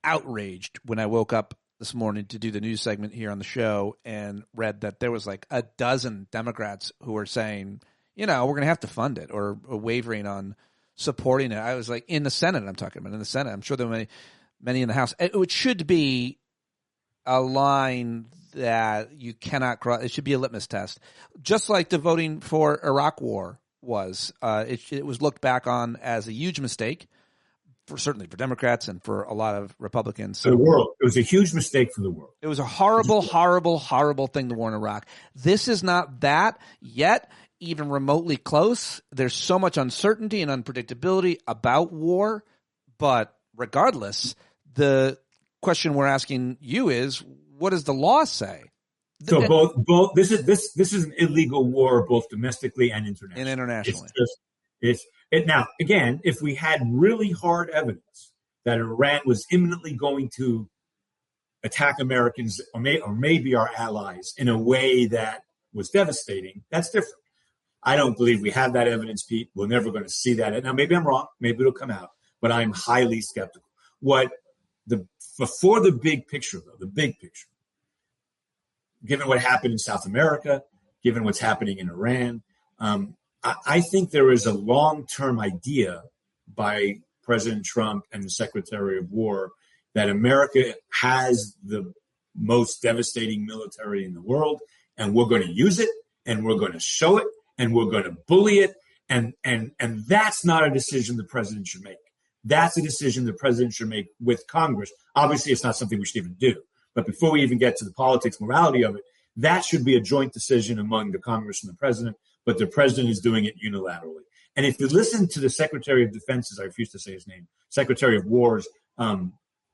outraged when I woke up this morning to do the news segment here on the show and read that there was like a dozen Democrats who were saying, we're going to have to fund it or wavering on supporting it. I was like, in the Senate, I'm talking about in the Senate. I'm sure there were many in the House. It should be a line that you cannot cross. It should be a litmus test, just like the voting for Iraq war was. It was looked back on as a huge mistake, certainly for Democrats and for a lot of Republicans. For the world, it was a huge mistake for the world. It was a horrible, horrible, horrible thing, the war in Iraq. This is not that yet, even remotely close. There's so much uncertainty and unpredictability about war, but regardless, the question we're asking you is, what does the law say? So both this is an illegal war, both domestically and internationally. And internationally, now again, if we had really hard evidence that Iran was imminently going to attack Americans or maybe our allies in a way that was devastating, that's different. I don't believe we have that evidence, Pete. We're never going to see that. Now, maybe I'm wrong. Maybe it'll come out, but I'm highly skeptical. Before the big picture, though, the big picture, given what happened in South America, given what's happening in Iran, I think there is a long-term idea by President Trump and the Secretary of War that America has the most devastating military in the world, and we're going to use it, and we're going to show it, and we're going to bully it, and that's not a decision the president should make. That's a decision the president should make with Congress. Obviously, it's not something we should even do. But before we even get to the politics, morality of it, that should be a joint decision among the Congress and the president. But the president is doing it unilaterally. And if you listen to the Secretary of Defense's, I refuse to say his name, Secretary of War's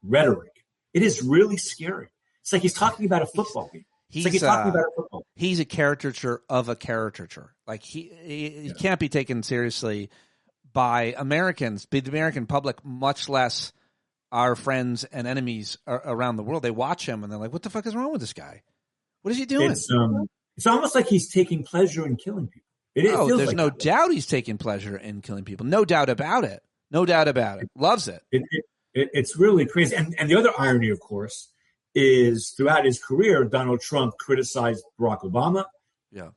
rhetoric, it is really scary. It's like he's talking about a football game. It's like he's talking about a football game. He's a caricature of a caricature. Like he can't be taken seriously by Americans, by the American public, much less our friends and enemies around the world. They watch him and they're like, what the fuck is wrong with this guy? What is he doing? It's almost like he's taking pleasure in killing people. There's like no doubt he's taking pleasure in killing people. No doubt about it. No doubt about it. Loves it. It's really crazy. And the other irony, of course, is throughout his career, Donald Trump criticized Barack Obama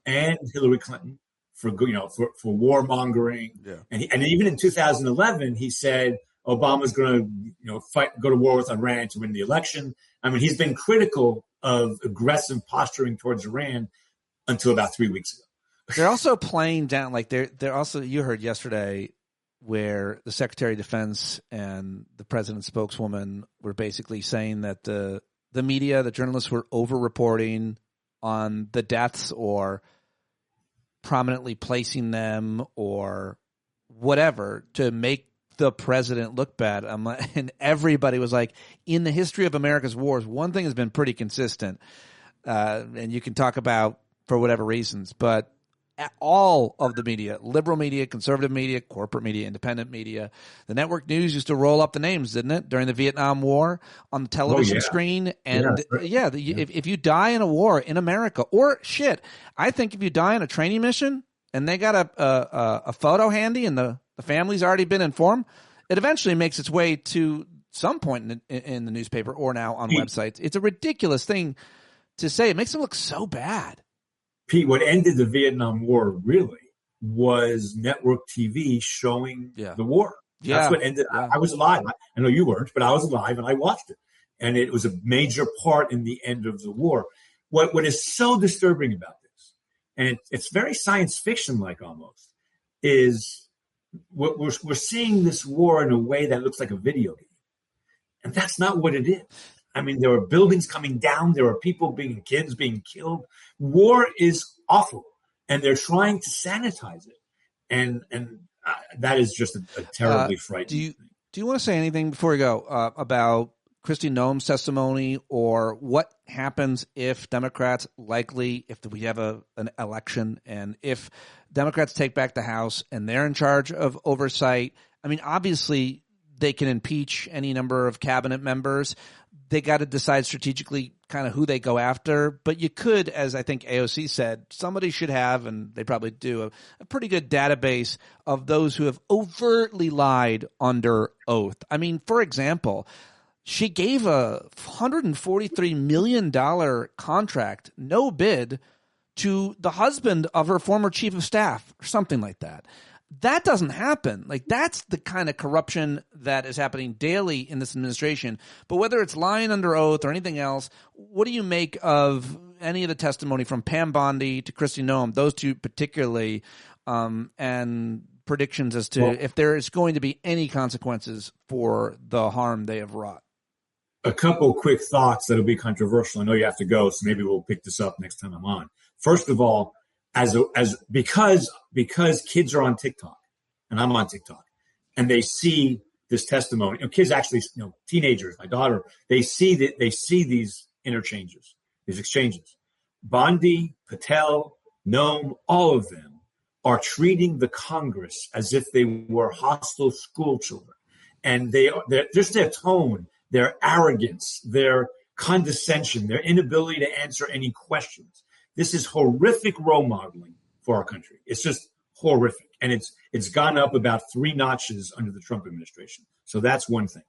and Hillary Clinton for warmongering. Yeah. And even in 2011, he said Obama's going to go to war with Iran to win the election. I mean, he's been critical of aggressive posturing towards Iran until about 3 weeks ago. They're also playing down, like they're also, you heard yesterday where the Secretary of Defense and the president's spokeswoman were basically saying that the media, the journalists were over-reporting on the deaths or prominently placing them or whatever to make the president look bad. And everybody was like, in the history of America's wars, one thing has been pretty consistent, and you can talk about for whatever reasons, but all of the media, liberal media, conservative media, corporate media, independent media, the network news used to roll up the names, didn't it, during the Vietnam War on the television screen? And if you die in a war in America, or shit, I think if you die on a training mission and they got a photo handy and the family's already been informed, it eventually makes its way to some point in the newspaper or now on websites. It's a ridiculous thing to say. It makes them look so bad. Pete, what ended the Vietnam War really was network TV showing the war. That's what ended. I was alive. I know you weren't, but I was alive and I watched it. And it was a major part in the end of the war. what is so disturbing about this, and it's very science fiction-like almost, is we're seeing this war in a way that looks like a video game. And that's not what it is. I mean, there are buildings coming down. There are kids being killed. War is awful, and they're trying to sanitize it. And that is just a terribly frightening thing. Do you want to say anything before we go about Kristi Noem's testimony, or what happens if Democrats if we have an election and if Democrats take back the House and they're in charge of oversight? I mean, obviously they can impeach any number of cabinet members. They got to decide strategically kind of who they go after. But you could, as I think AOC said, somebody should have, and they probably do, a pretty good database of those who have overtly lied under oath. I mean, for example, she gave a $143 million contract, no bid, to the husband of her former chief of staff or something like that. That doesn't happen. Like, that's the kind of corruption that is happening daily in this administration. But whether it's lying under oath or anything else, what do you make of any of the testimony from Pam Bondi to Kristi Noem, those two particularly, and predictions as to if there is going to be any consequences for the harm they have wrought? A couple quick thoughts that'll be controversial. I know you have to go, so maybe we'll pick this up next time I'm on. First of all, because kids are on TikTok, and I'm on TikTok, and they see this testimony. Kids actually, teenagers, my daughter, they see these interchanges, these exchanges. Bondi, Patel, Noem, all of them are treating the Congress as if they were hostile school children, and they're just their tone, their arrogance, their condescension, their inability to answer any questions. This is horrific role modeling for our country. It's just horrific. And it's gone up about 3 notches under the Trump administration. So that's one thing.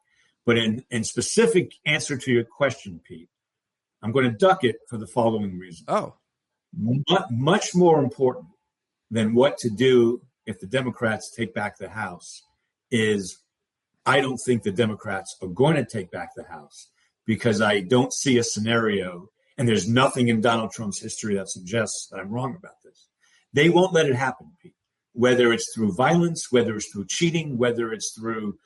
But in specific answer to your question, Pete, I'm going to duck it for the following reason. Oh. Much more important than what to do if the Democrats take back the House is I don't think the Democrats are going to take back the House because I don't see a scenario, and there's nothing in Donald Trump's history that suggests that I'm wrong about this. They won't let it happen, Pete. Whether it's through violence, whether it's through cheating, whether it's through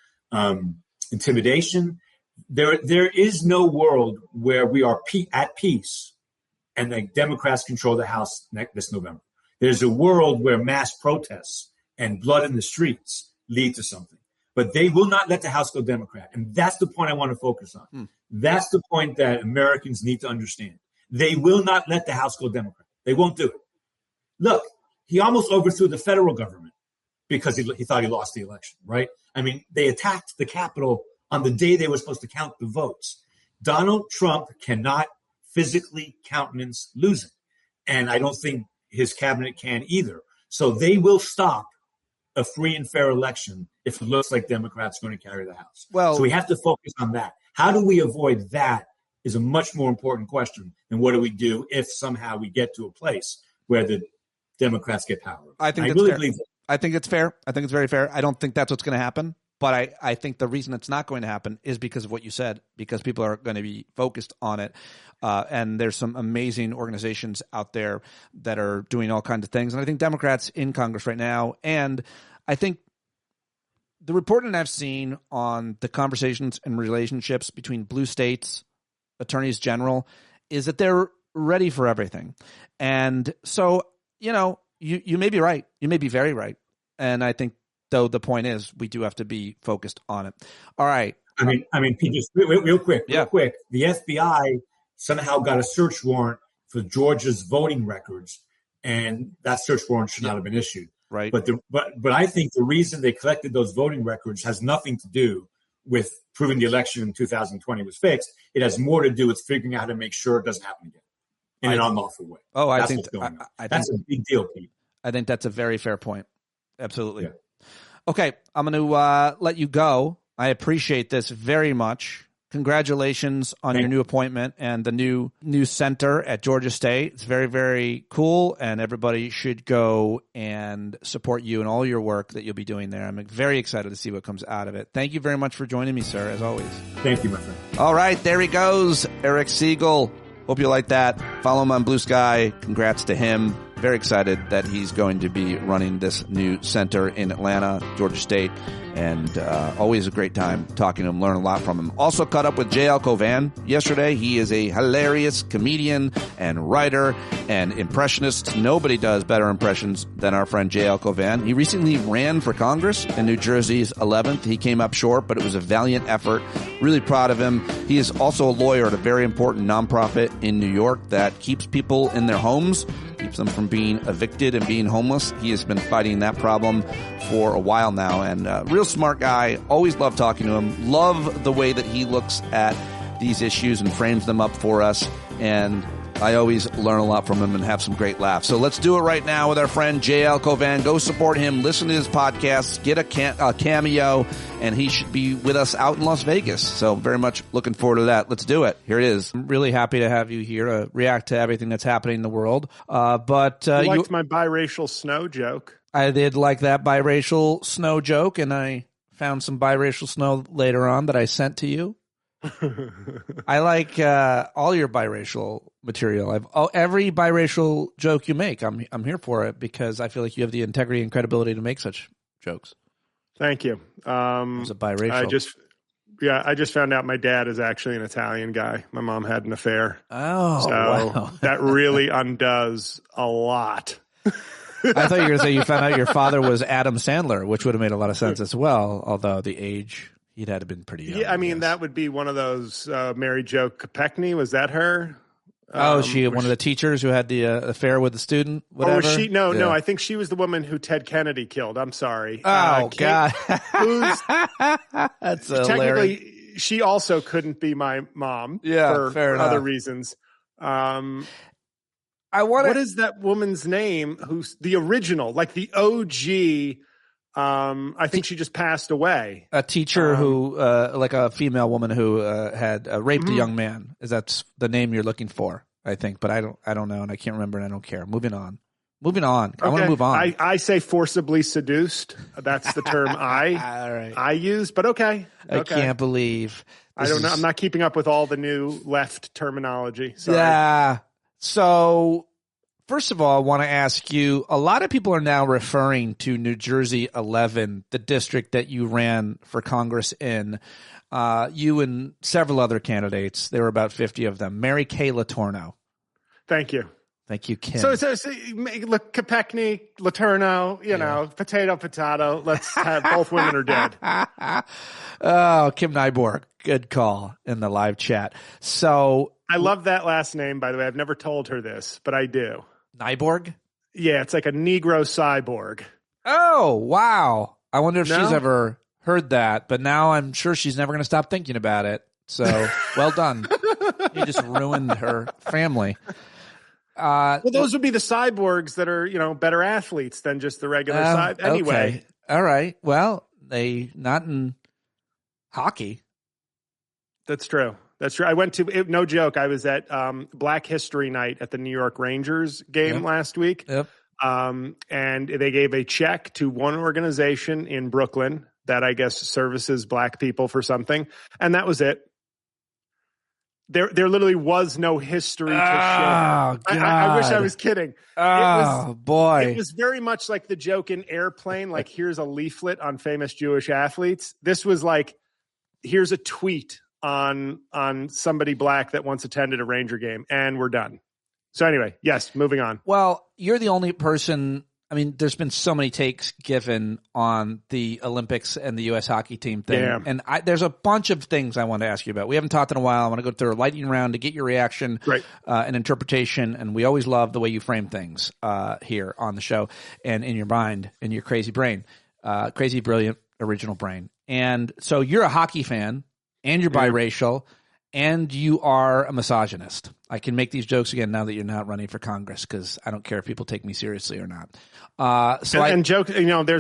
intimidation, there is no world where we are at peace and the Democrats control the House this November. There's a world where mass protests and blood in the streets lead to something. But they will not let the House go Democrat. And that's the point I want to focus on. That's the point that Americans need to understand. They will not let the House go Democrat. They won't do it. Look, he almost overthrew the federal government because he thought he lost the election, right? I mean, they attacked the Capitol on the day they were supposed to count the votes. Donald Trump cannot physically countenance losing. And I don't think his cabinet can either. So they will stop a free and fair election if it looks like Democrats are going to carry the House. So we have to focus on that. How do we avoid that is a much more important question than what do we do if somehow we get to a place where the Democrats get power. I think it's fair. I think it's fair. I think it's very fair. I don't think that's what's going to happen. But I think the reason it's not going to happen is because of what you said, because people are going to be focused on it. And there's some amazing organizations out there that are doing all kinds of things. And I think Democrats in Congress right now, and I think the reporting I've seen on the conversations and relationships between blue states, attorneys general, is that they're ready for everything. And so, you may be right. You may be very right. And I think, though, the point is we do have to be focused on it. All right. I mean, Pete, just real quick. The FBI somehow got a search warrant for Georgia's voting records, and that search warrant should not have been issued. Right. But I think the reason they collected those voting records has nothing to do with proving the election in 2020 was fixed. It has more to do with figuring out how to make sure it doesn't happen again in an unlawful way. Oh, I think that's a big deal, Pete. I think that's a very fair point. Absolutely. Yeah. Okay, I'm going to let you go. I appreciate this very much. Congratulations on your new appointment and the new center at Georgia State. It's very, very cool, and everybody should go and support you and all your work that you'll be doing there. I'm very excited to see what comes out of it. Thank you very much for joining me, sir, as always. Thank you, my friend. All right, there he goes, Eric Segall. Hope you like that. Follow him on Blue Sky. Congrats to him. Very excited that he's going to be running this new center in Atlanta, Georgia State. And always a great time talking to him, learn a lot from him. Also caught up with J.L. Cauvin yesterday. He is a hilarious comedian and writer and impressionist. Nobody does better impressions than our friend J.L. Cauvin. He recently ran for Congress in New Jersey's 11th. He came up short, but it was a valiant effort. Really proud of him. He is also a lawyer at a very important nonprofit in New York that keeps people in their homes, keeps them from being evicted and being homeless. He has been fighting that problem for a while now, and real smart guy. Always love talking to him. Love the way that he looks at these issues and frames them up for us, and I always learn a lot from him and have some great laughs. So let's do it right now with our friend J.L. Cauvin. Go support him, listen to his podcasts, get a cameo, and he should be with us out in Las Vegas. So very much looking forward to that. Let's do it. Here it is. I'm really happy to have you here to react to everything that's happening in the world. You liked my biracial snow joke. I did like that biracial snow joke, and I found some biracial snow later on that I sent to you. I like all your biracial material. Every biracial joke you make, I'm here for it because I feel like you have the integrity and credibility to make such jokes. Thank you. It was a biracial. I just found out my dad is actually an Italian guy. My mom had an affair. Oh, so wow. That really undoes a lot. I thought you were going to say you found out your father was Adam Sandler, which would have made a lot of sense as well, although the age, he'd had to have been pretty young. Yeah, I mean, that would be one of those Mary Jo Kopechne. Was that her? Oh, she one of the teachers who had the affair with the student? Whatever? Or was she? No, I think she was the woman who Ted Kennedy killed. I'm sorry. Oh, God. That's technically, she also couldn't be my mom for other reasons. What is that woman's name? Who's the original, like the OG? I think she just passed away. A teacher who, like a female woman who had raped a young man. Is that the name you're looking for? I think, but I don't know, and I can't remember, and I don't care. Moving on. Okay. I want to move on. I say forcibly seduced. That's the term I use, but okay. I can't believe. I don't know. I'm not keeping up with all the new left terminology. Sorry. Yeah. So, first of all, I want to ask you, a lot of people are now referring to New Jersey 11, the district that you ran for Congress in. You and several other candidates, there were about 50 of them. Mary Kay Letourneau. Thank you. Thank you, Kim. So look, Kopechne, Letourneau, know, potato. Let's have both women are dead. Oh, Kim Nyborg. Good call in the live chat. So I love that last name, by the way. I've never told her this, but I do. Nyborg? Yeah, it's like a Negro cyborg. Oh, wow. I wonder if she's ever heard that, but now I'm sure she's never going to stop thinking about it. So, well done. You just ruined her family. Well, those would be the cyborgs that are, better athletes than just the regular cyborg. Anyway. Okay. All right. Well, they not in hockey. That's true. I went to, no joke, I was at Black History Night at the New York Rangers game last week. Yep. And they gave a check to one organization in Brooklyn that I guess services black people for something. And that was it. There literally was no history to share. I wish I was kidding. Boy. It was very much like the joke in Airplane, like here's a leaflet on famous Jewish athletes. This was like, here's a tweet on somebody black that once attended a Ranger game, and we're done. So anyway, yes, moving on. Well, you're the only person. I mean, there's been so many takes given on the Olympics and the U.S. hockey team thing. Yeah. And there's a bunch of things I want to ask you about. We haven't talked in a while. I want to go through a lightning round to get your reaction and interpretation. And we always love the way you frame things here on the show and in your mind, in your crazy brain, crazy, brilliant, original brain. And so you're a hockey fan and you're biracial and you are a misogynist. I can make these jokes again now that you're not running for Congress because I don't care if people take me seriously or not. And jokes,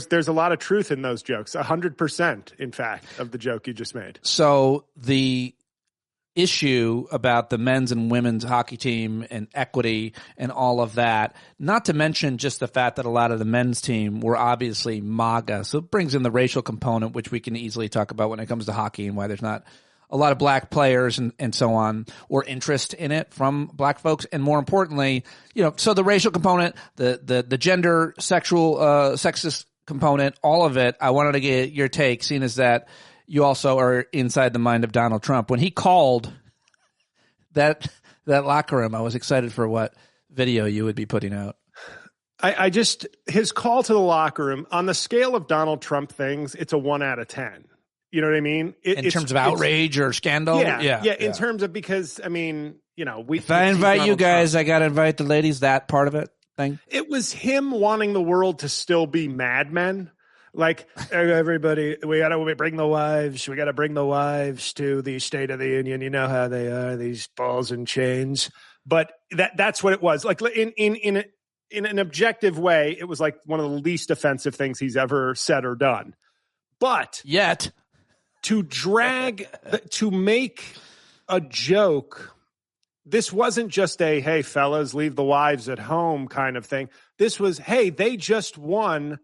there's a lot of truth in those jokes. 100%, in fact, of the joke you just made. So the issue about the men's and women's hockey team and equity and all of that, not to mention just the fact that a lot of the men's team were obviously MAGA. So it brings in the racial component, which we can easily talk about when it comes to hockey and why there's not a lot of black players and so on, or interest in it from black folks. And more importantly, so the racial component, the gender, sexual, sexist component, all of it, I wanted to get your take, seeing as that you also are inside the mind of Donald Trump. When he called that locker room, I was excited for what video you would be putting out. His call to the locker room, on the scale of Donald Trump things, it's a 1 out of 10. You know what I mean? In terms of outrage or scandal? Yeah. In terms of, because, I mean, if I invite you guys, I got to invite the ladies, that part of it thing. It was him wanting the world to still be Mad Men. Like, everybody, we got to bring the wives to the State of the Union. You know how they are, these balls and chains. But that's what it was. Like, in an objective way, it was like one of the least offensive things he's ever said or done. But yet, to make a joke, this wasn't just a, hey, fellas, leave the wives at home kind of thing. This was, hey, they just won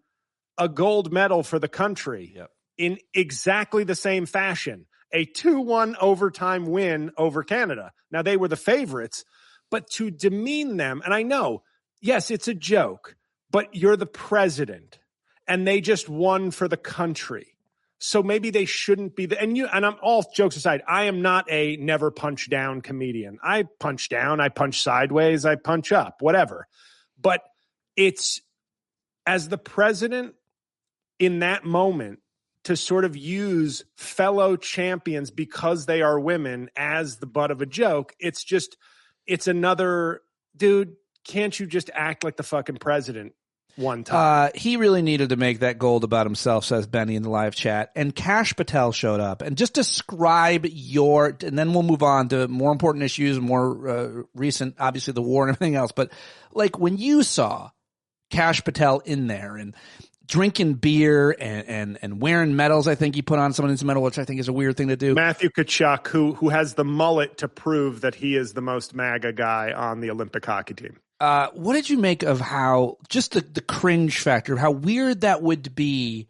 a gold medal for the country in exactly the same fashion. A 2-1 overtime win over Canada. Now, they were the favorites, but to demean them, and I know, yes, it's a joke, but you're the president, and they just won for the country. So maybe they shouldn't be and I'm, all jokes aside, I am not a never punch down comedian. I punch down, I punch sideways, I punch up, whatever. But it's, as the president in that moment, to sort of use fellow champions because they are women as the butt of a joke, it's another, dude, can't you just act like the fucking president one time? He really needed to make that gold about himself, says Benny in the live chat. And Kash Patel showed up. And just describe and then we'll move on to more important issues, more recent, obviously the war and everything else. But like when you saw Kash Patel in there and drinking beer and wearing medals, I think he put on someone's medal, which I think is a weird thing to do. Matthew Tkachuk, who has the mullet to prove that he is the most MAGA guy on the Olympic hockey team. What did you make of how just the cringe factor, how weird that would be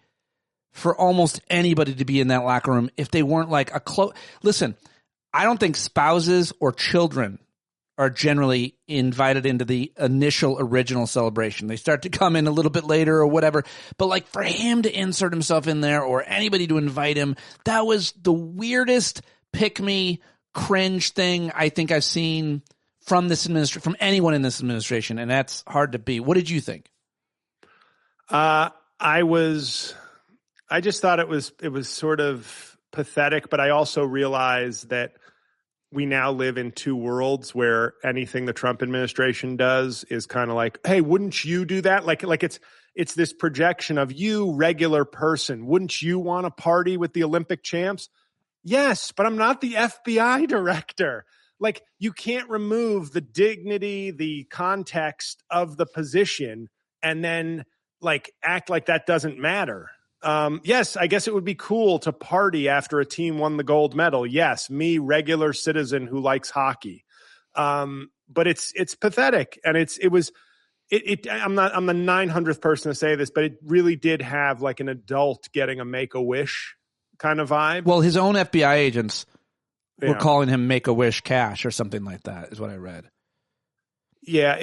for almost anybody to be in that locker room if they weren't like listen, I don't think spouses or children are generally invited into the initial original celebration. They start to come in a little bit later or whatever. But like for him to insert himself in there or anybody to invite him, that was the weirdest pick-me cringe thing I think I've seen from from anyone in this administration. And that's hard to beat. What did you think? I just thought it was sort of pathetic, but I also realized that we now live in two worlds where anything the Trump administration does is kind of like, hey, wouldn't you do that? Like it's this projection of you, regular person. Wouldn't you want to party with the Olympic champs? Yes, but I'm not the FBI director. Like, you can't remove the dignity, the context of the position and then like act like that doesn't matter. Yes, I guess it would be cool to party after a team won the gold medal. Yes, me, regular citizen who likes hockey. But it's pathetic, and I'm the 900th person to say this, but it really did have like an adult getting a Make-A-Wish kind of vibe. Well, his own FBI agents were calling him Make-A-Wish Cash or something like that, is what I read. Yeah,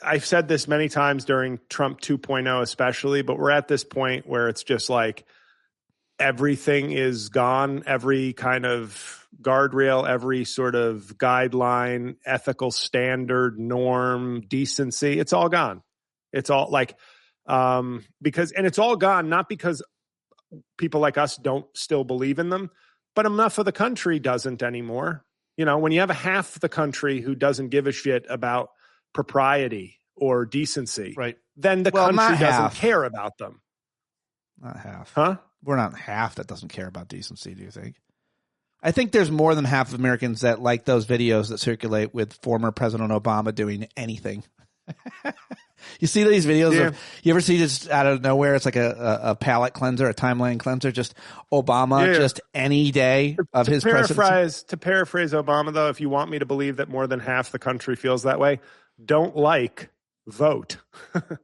I've said this many times during Trump 2.0 especially, but we're at this point where it's just like everything is gone. Every kind of guardrail, every sort of guideline, ethical standard, norm, decency, it's all gone. It's all like, and it's all gone, not because people like us don't still believe in them, but enough of the country doesn't anymore. You know, when you have half the country who doesn't give a shit about propriety or decency, right? Then the country doesn't care about them. Not half. Huh? We're not half that doesn't care about decency, do you think? I think there's more than half of Americans that like those videos that circulate with former President Obama doing anything. You see these videos you ever see just out of nowhere, it's like a palate cleanser, a timeline cleanser, just Obama just any day of his presidency. To paraphrase Obama, though, if you want me to believe that more than half the country feels that way, don't vote.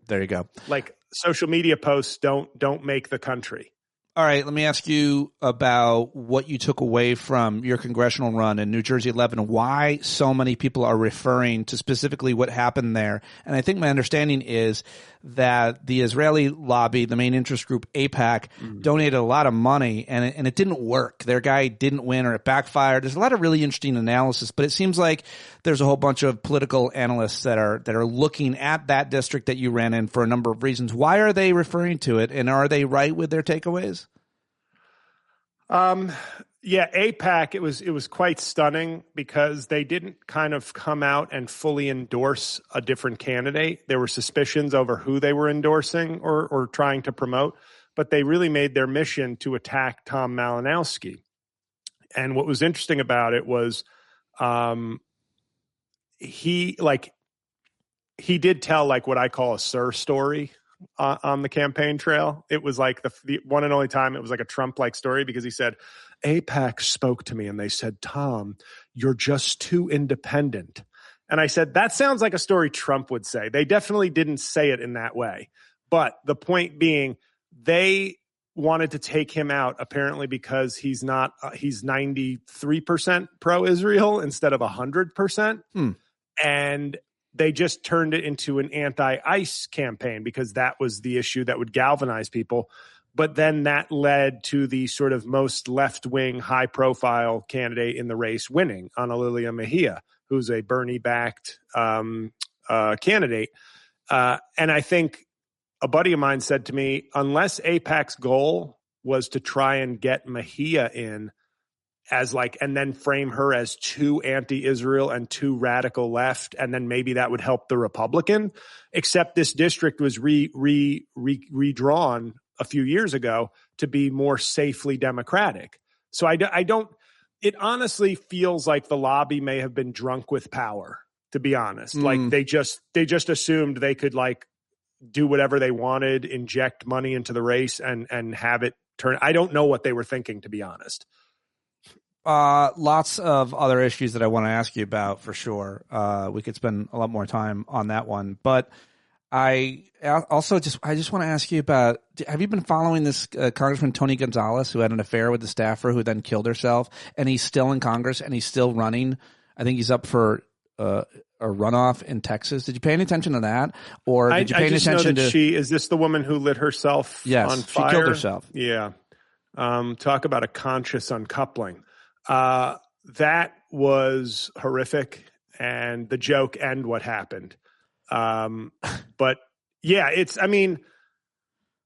There you go. Like social media posts don't make the country. All right, let me ask you about what you took away from your congressional run in New Jersey 11, why so many people are referring to specifically what happened there. And I think my understanding is that the Israeli lobby, the main interest group AIPAC, donated a lot of money, and it didn't work. Their guy didn't win, or it backfired. There's a lot of really interesting analysis, but it seems like there's a whole bunch of political analysts that are looking at that district that you ran in for a number of reasons. Why are they referring to it, and are they right with their takeaways? Yeah, AIPAC, it was quite stunning because they didn't kind of come out and fully endorse a different candidate. There were suspicions over who they were endorsing or trying to promote, but they really made their mission to attack Tom Malinowski. And what was interesting about it was he did tell like what I call a Sir story on the campaign trail. It was like the one and only time it was like a Trump-like story, because he said, AIPAC spoke to me and they said, Tom, you're just too independent. And I said, that sounds like a story Trump would say. They definitely didn't say it in that way. But the point being, they wanted to take him out apparently because he's 93% pro-Israel instead of 100%. And they just turned it into an anti-ICE campaign because that was the issue that would galvanize people. But then that led to the sort of most left-wing, high-profile candidate in the race winning, Ana Lilia Mejia, who's a Bernie-backed candidate. And I think a buddy of mine said to me, unless AIPAC's goal was to try and get Mejia in as like, and then frame her as too anti-Israel and too radical left, and then maybe that would help the Republican, except this district was redrawn a few years ago to be more safely Democratic. So I don't, it honestly feels like the lobby may have been drunk with power, to be honest. Like they just assumed they could like do whatever they wanted, inject money into the race and have it turn. I don't know what they were thinking, to be honest. Lots of other issues that I want to ask you about for sure. We could spend a lot more time on that one, but I just want to ask you about, have you been following this Congressman Tony Gonzalez, who had an affair with the staffer who then killed herself, and he's still in Congress and he's still running? I think he's up for a runoff in Texas. Did you pay any attention to that, or did you pay any attention to? Is this the woman who lit herself on fire? She killed herself. Yeah. Talk about a conscious uncoupling. That was horrific, and the joke and what happened. But yeah,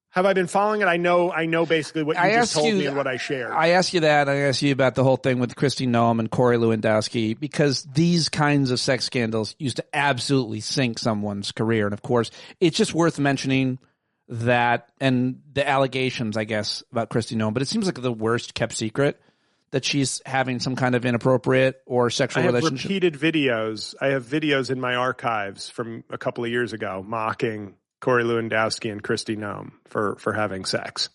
have I been following it? I know basically what you just told me and what I shared. I asked you that. I asked you about the whole thing with Kristi Noem and Corey Lewandowski, because these kinds of sex scandals used to absolutely sink someone's career. And of course, it's just worth mentioning that, and the allegations, I guess, about Kristi Noem, but it seems like the worst kept secret, that she's having some kind of inappropriate or sexual relationship. Repeated videos. I have videos in my archives from a couple of years ago mocking Corey Lewandowski and Kristi Noem for having sex.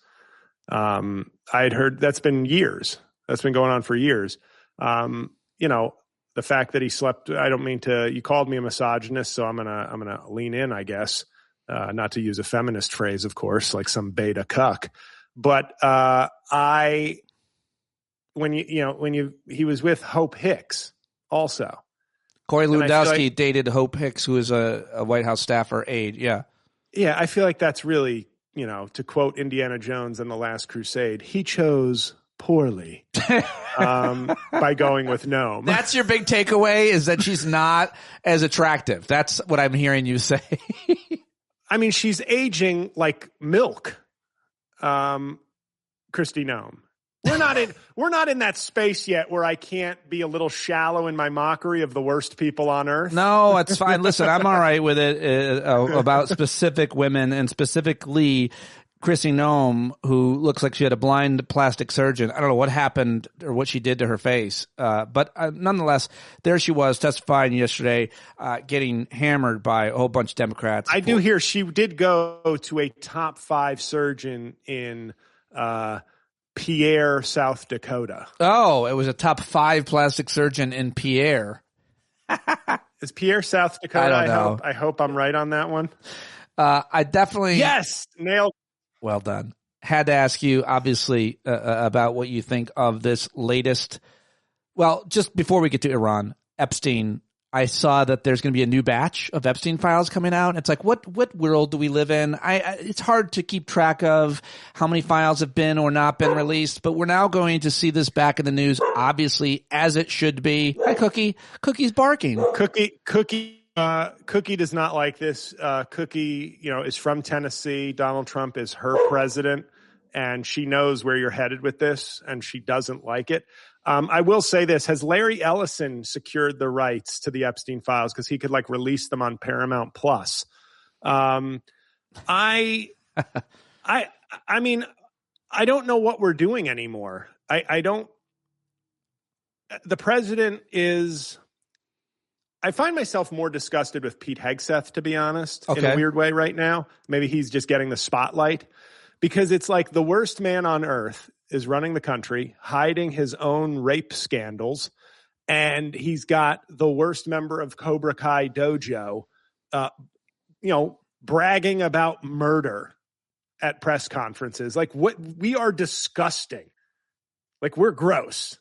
I had heard that's been years. That's been going on for years. The fact that he slept, I don't mean to, you called me a misogynist, so I'm gonna lean in, I guess. Not to use a feminist phrase, of course, like some beta cuck. But he was with Hope Hicks also. Corey Lewandowski dated Hope Hicks, who is a White House staffer aide. Yeah. Yeah. I feel like that's really, to quote Indiana Jones in The Last Crusade, he chose poorly by going with Noem. That's your big takeaway, is that she's not as attractive. That's what I'm hearing you say. I mean, she's aging like milk. Kristi Noem. We're not in that space yet where I can't be a little shallow in my mockery of the worst people on earth. No, it's fine. Listen, I'm all right with it about specific women, and specifically Kristi Noem, who looks like she had a blind plastic surgeon. I don't know what happened or what she did to her face. But nonetheless, there she was testifying yesterday, getting hammered by a whole bunch of Democrats. I do hear she did go to a top 5 surgeon in Pierre, South Dakota. Oh, it was a top 5 plastic surgeon in Pierre. Is Pierre, South Dakota? I don't know. I hope I'm right on that one. I definitely. Yes, nailed. Well done. had to ask you, obviously, about what you think of this latest. Well, just before we get to Iran, Epstein, I saw that there's going to be a new batch of Epstein files coming out. It's like, what world do we live in? It's hard to keep track of how many files have been or not been released, but we're now going to see this back in the news, obviously, as it should be. Hi, Cookie. Cookie's barking. Cookie does not like this. Cookie, is from Tennessee. Donald Trump is her president, and she knows where you're headed with this, and she doesn't like it. I will say this. Has Larry Ellison secured the rights to the Epstein files? Because he could release them on Paramount Plus. I mean, I don't know what we're doing anymore. The president is, I find myself more disgusted with Pete Hegseth, to be honest, in a weird way right now. Maybe he's just getting the spotlight, because it's like the worst man on earth is running the country, hiding his own rape scandals, and he's got the worst member of Cobra Kai Dojo, bragging about murder at press conferences. We are disgusting. We're gross.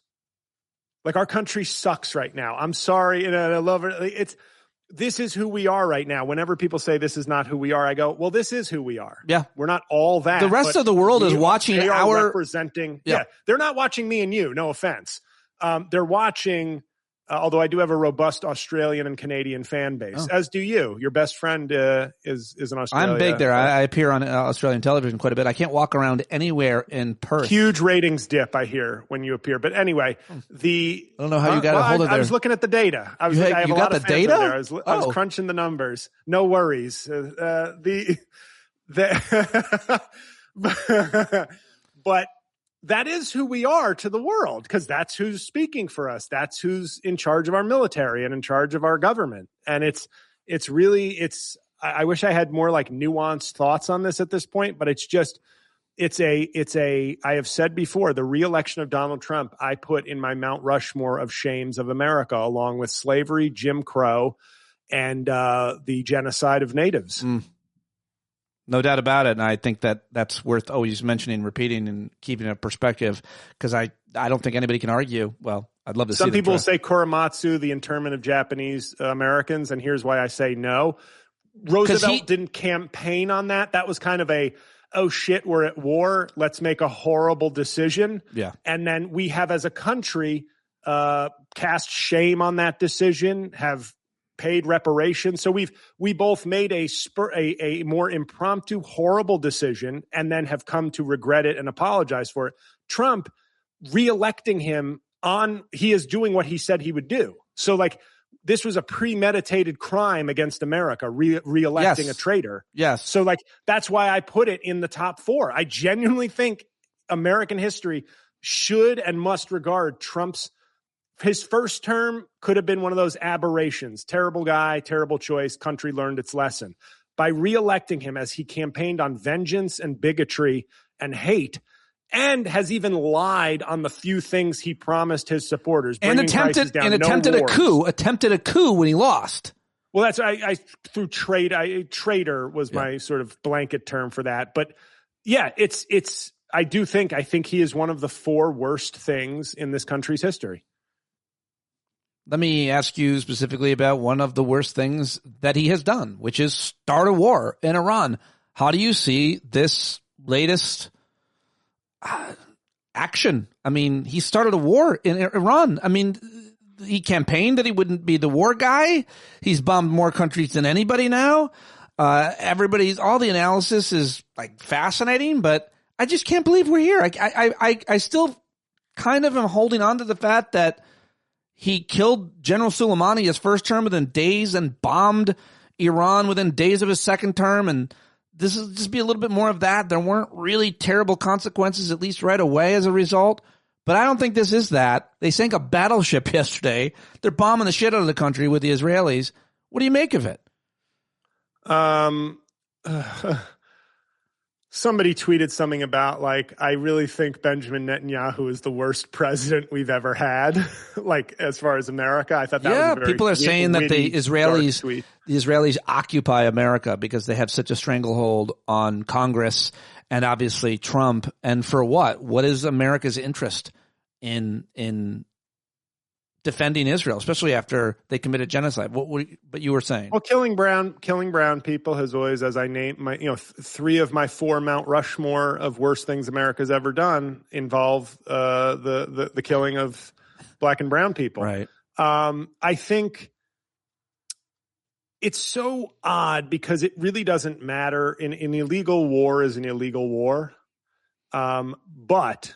Our country sucks right now. I'm sorry, and I love it. This is who we are right now. Whenever people say this is not who we are, I go, well, this is who we are. Yeah. We're not all that. The rest of the world is watching our representing. Yeah. They're not watching me and you. No offense. They're watching, although I do have a robust Australian and Canadian fan base, as do you. Your best friend is in Australia. I'm big there. I appear on Australian television quite a bit. I can't walk around anywhere in Perth. Huge ratings dip, I hear, when you appear. But anyway, I don't know how you got a hold of there. I was looking at the data. I have a lot of fans over there. I was crunching the numbers. No worries. But that is who we are to the world, because that's who's speaking for us. That's who's in charge of our military and in charge of our government. And I wish I had more nuanced thoughts on this at this point, but I have said before, the re-election of Donald Trump, I put in my Mount Rushmore of shames of America, along with slavery, Jim Crow, and the genocide of natives. No doubt about it. And I think that's worth always mentioning, repeating, and keeping a perspective, because I don't think anybody can argue. Well, I'd love to see some people say Korematsu, the internment of Japanese Americans, and here's why I say no. Roosevelt didn't campaign on that. That was kind of oh shit, we're at war, let's make a horrible decision. Yeah. And then we have, as a country, cast shame on that decision, have paid reparations. So we both made a more impromptu, horrible decision, and then have come to regret it and apologize for it. Trump, re-electing him he is doing what he said he would do. So this was a premeditated crime against America, re-electing a traitor. Yes. So that's why I put it in the top 4. I genuinely think American history should and must regard his first term could have been one of those aberrations. Terrible guy, terrible choice. Country learned its lesson. By re-electing him, as he campaigned on vengeance and bigotry and hate, and has even lied on the few things he promised his supporters, and attempted a coup when he lost. Well, that's through trade. Traitor was my sort of blanket term for that. But yeah, I think he is one of the 4 worst things in this country's history. Let me ask you specifically about one of the worst things that he has done, which is start a war in Iran. How do you see this latest action? I mean, he started a war in Iran. I mean, he campaigned that he wouldn't be the war guy. He's bombed more countries than anybody now. All the analysis is fascinating, but I just can't believe we're here. I still kind of am holding on to the fact that he killed General Soleimani his first term within days and bombed Iran within days of his second term. And this is just be a little bit more of that. There weren't really terrible consequences, at least right away, as a result. But I don't think this is that. They sank a battleship yesterday. They're bombing the shit out of the country with the Israelis. What do you make of it? Somebody tweeted something about, like, I really think Benjamin Netanyahu is the worst president we've ever had, like, as far as America. I thought that was a very people are saying that the Israelis occupy America because they have such a stranglehold on Congress and obviously Trump. And for what? What is America's interest in defending Israel, especially after they committed genocide? But you were saying, well, killing brown people has always, as I name my, three of my four Mount Rushmore of worst things America's ever done involve the killing of black and brown people. Right. I think it's so odd because it really doesn't matter. An illegal war is an illegal war, but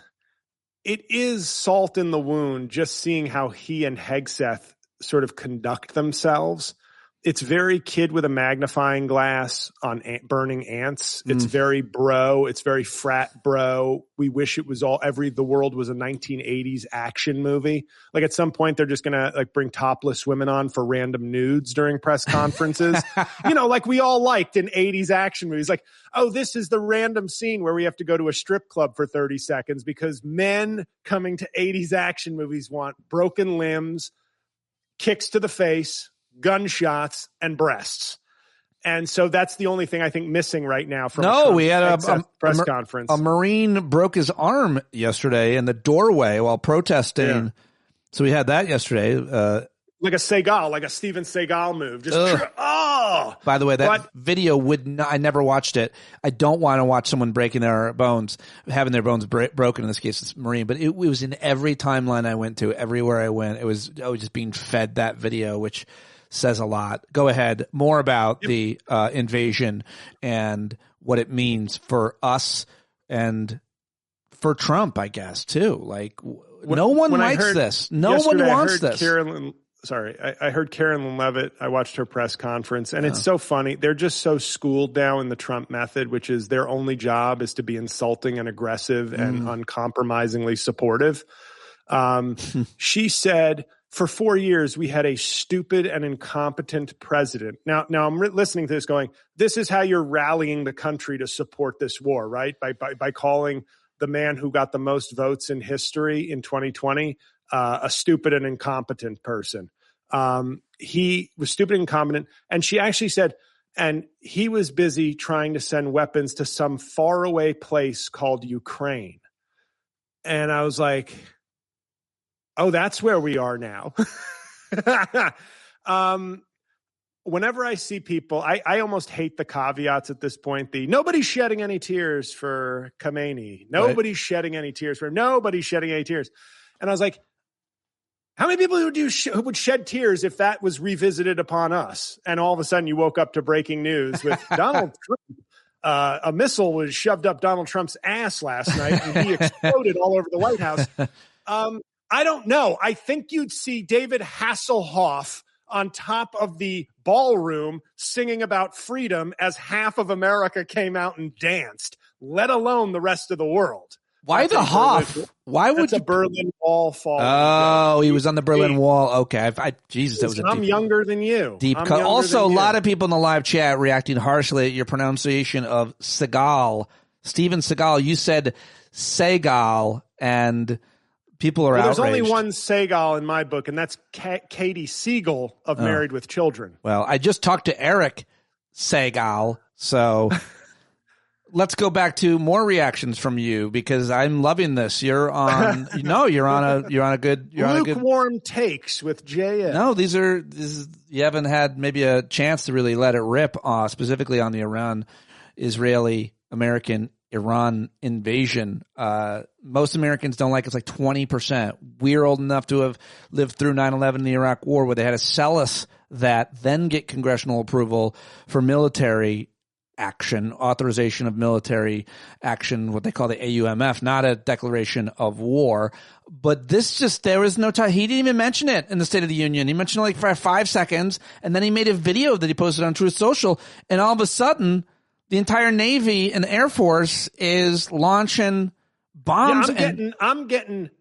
it is salt in the wound just seeing how he and Hegseth sort of conduct themselves. It's very kid with a magnifying glass on burning ants. It's very bro. It's very frat bro. We wish it was the world was a 1980s action movie. Like at some point they're just going to like bring topless women on for random nudes during press conferences. Like we all liked in 80s action movies. Like, oh, this is the random scene where we have to go to a strip club for 30 seconds because men coming to 80s action movies want broken limbs, kicks to the face, gunshots, and breasts. And so that's the only thing I think missing right now from we had a press conference. A Marine broke his arm yesterday in the doorway while protesting. Yeah. So we had that yesterday. Like a Segall, like a Steven Segall move. By the way, that video I never watched it. I don't want to watch someone breaking their bones, having their bones broken. In this case, it's Marine, but it was in every timeline I went to, everywhere I went. I was just being fed that video, which says a lot. Go ahead. More about the invasion and what it means for us and for Trump, I guess, too. Like, no one likes this. No one wants this. I heard Carolyn Levitt. I watched her press conference, and it's so funny. They're just so schooled now in the Trump method, which is their only job is to be insulting and aggressive and uncompromisingly supportive. She said, for 4 years, we had a stupid and incompetent president. Now I'm listening to this going, this is how you're rallying the country to support this war, right? By calling the man who got the most votes in history in 2020 a stupid and incompetent person. He was stupid and incompetent. And she actually said, and he was busy trying to send weapons to some faraway place called Ukraine. And I was like, oh, that's where we are now. Whenever I see people, I almost hate the caveats at this point. Nobody's shedding any tears for Khamenei. Nobody's shedding any tears for him. Nobody's shedding any tears. And I was like, how many people who would shed tears if that was revisited upon us? And all of a sudden you woke up to breaking news with Donald Trump. A missile was shoved up Donald Trump's ass last night and he exploded all over the White House. I don't know. I think you'd see David Hasselhoff on top of the ballroom singing about freedom as half of America came out and danced, let alone the rest of the world. Why the Hoff? Why would the Berlin Wall fall? Oh, he was on the Berlin Wall. Okay. Jesus, that was I'm younger than you. Deep cut. Also, a lot of people in the live chat reacting harshly at your pronunciation of Segall. Steven Segall, you said Segall, and people are outraged. There's only one Segall in my book, and that's Katie Segall of Married with Children. Well, I just talked to Eric Segall, so let's go back to more reactions from you because I'm loving this. You're on. You're on a good. Lukewarm takes with JF. No, this is you haven't had maybe a chance to really let it rip. Specifically on the Israeli-American Iran invasion. Most Americans don't like it. It's like 20%. We're old enough to have lived through 9/11 and the Iraq War where they had to sell us that, then get congressional approval for military action, authorization of military action, what they call the AUMF, not a declaration of war. But there was no time. He didn't even mention it in the State of the Union. He mentioned it like for 5 seconds, and then he made a video that he posted on Truth Social, and all of a sudden, the entire Navy and Air Force is launching bombs. Yeah, I'm getting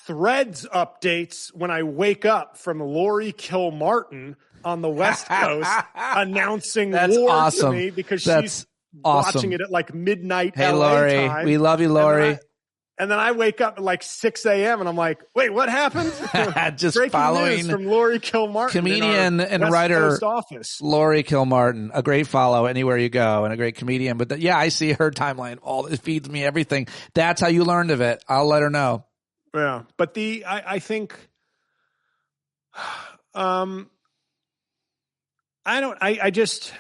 Threads updates when I wake up from Lori Kilmartin on the West Coast announcing war to me because watching it at like midnight Hey, LA Lori, time. we love you, Lori. And then I wake up at like 6 a.m. and I'm like, wait, what happened? Just breaking following news from Lori Kilmartin, comedian and West writer Coast office. Lori Kilmartin, a great follow anywhere you go, and a great comedian. But I see her timeline. It feeds me everything. That's how you learned of it. I'll let her know. Yeah, but I think, I just,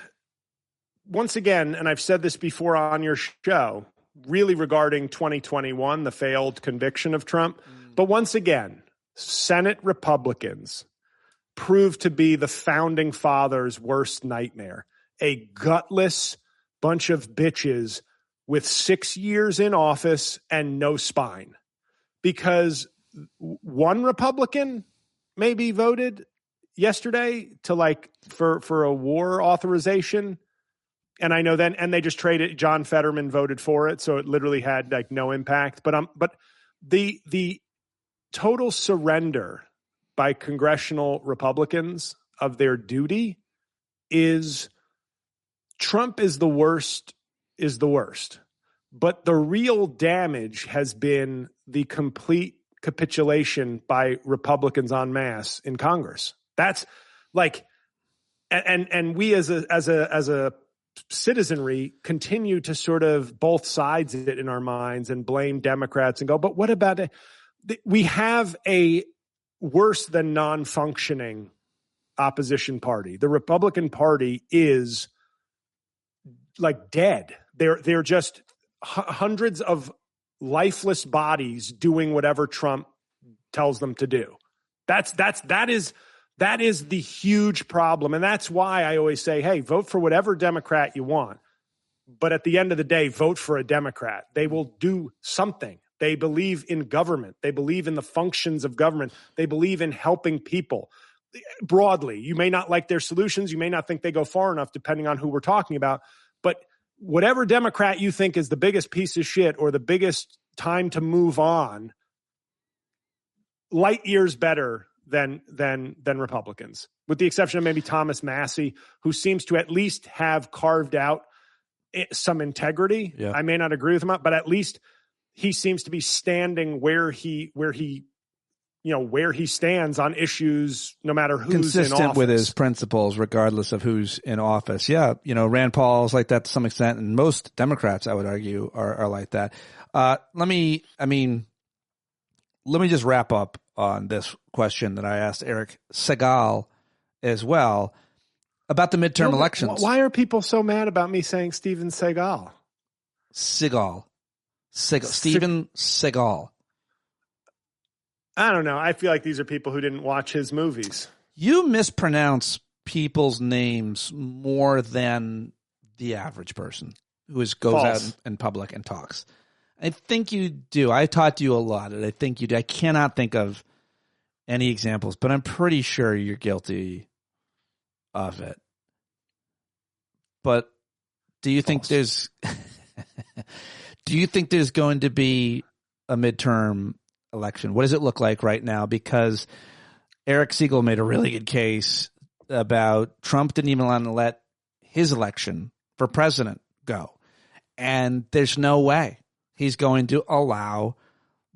once again, and I've said this before on your show, really regarding 2021, the failed conviction of Trump. But once again, Senate Republicans proved to be the founding fathers' worst nightmare. A gutless bunch of bitches with 6 years in office and no spine. Because one Republican maybe voted yesterday to for a war authorization. And I know then, and they just traded. John Fetterman voted for it, so it literally had like no impact. But the total surrender by congressional Republicans of their duty is Trump is the worst. But the real damage has been the complete capitulation by Republicans en masse in Congress. That's like, and we as a citizenry continue to sort of both sides of it in our minds and blame Democrats and go, but what about it? We have a worse than non-functioning opposition party. The Republican Party is like dead. They're just hundreds of lifeless bodies doing whatever Trump tells them to do. That is the huge problem. And that's why I always say, hey, vote for whatever Democrat you want. But at the end of the day, vote for a Democrat. They will do something. They believe in government. They believe in the functions of government. They believe in helping people broadly. You may not like their solutions. You may not think they go far enough, depending on who we're talking about. But whatever Democrat you think is the biggest piece of shit or the biggest time to move on, light years better than Republicans, with the exception of maybe Thomas Massey, who seems to at least have carved out some integrity. Yeah. I may not agree with him, but at least he seems to be standing where he stands on issues, no matter who's consistent in office. With his principles, regardless of who's in office. Yeah, Rand Paul's like that to some extent, and most Democrats, I would argue, are like that. Let me just wrap up on this question that I asked Eric Segall as well about the midterm elections. Why are people so mad about me saying Steven Segall? Segall. Steven Segall. I don't know. I feel like these are people who didn't watch his movies. You mispronounce people's names more than the average person who goes out in public and talks. I think you do. I taught you a lot, and I think you do. I cannot think of any examples, but I'm pretty sure you're guilty of it. But do you think there's going to be a midterm election? What does it look like right now? Because Eric Segall made a really good case about Trump didn't even want to let his election for president go. And there's no way he's going to allow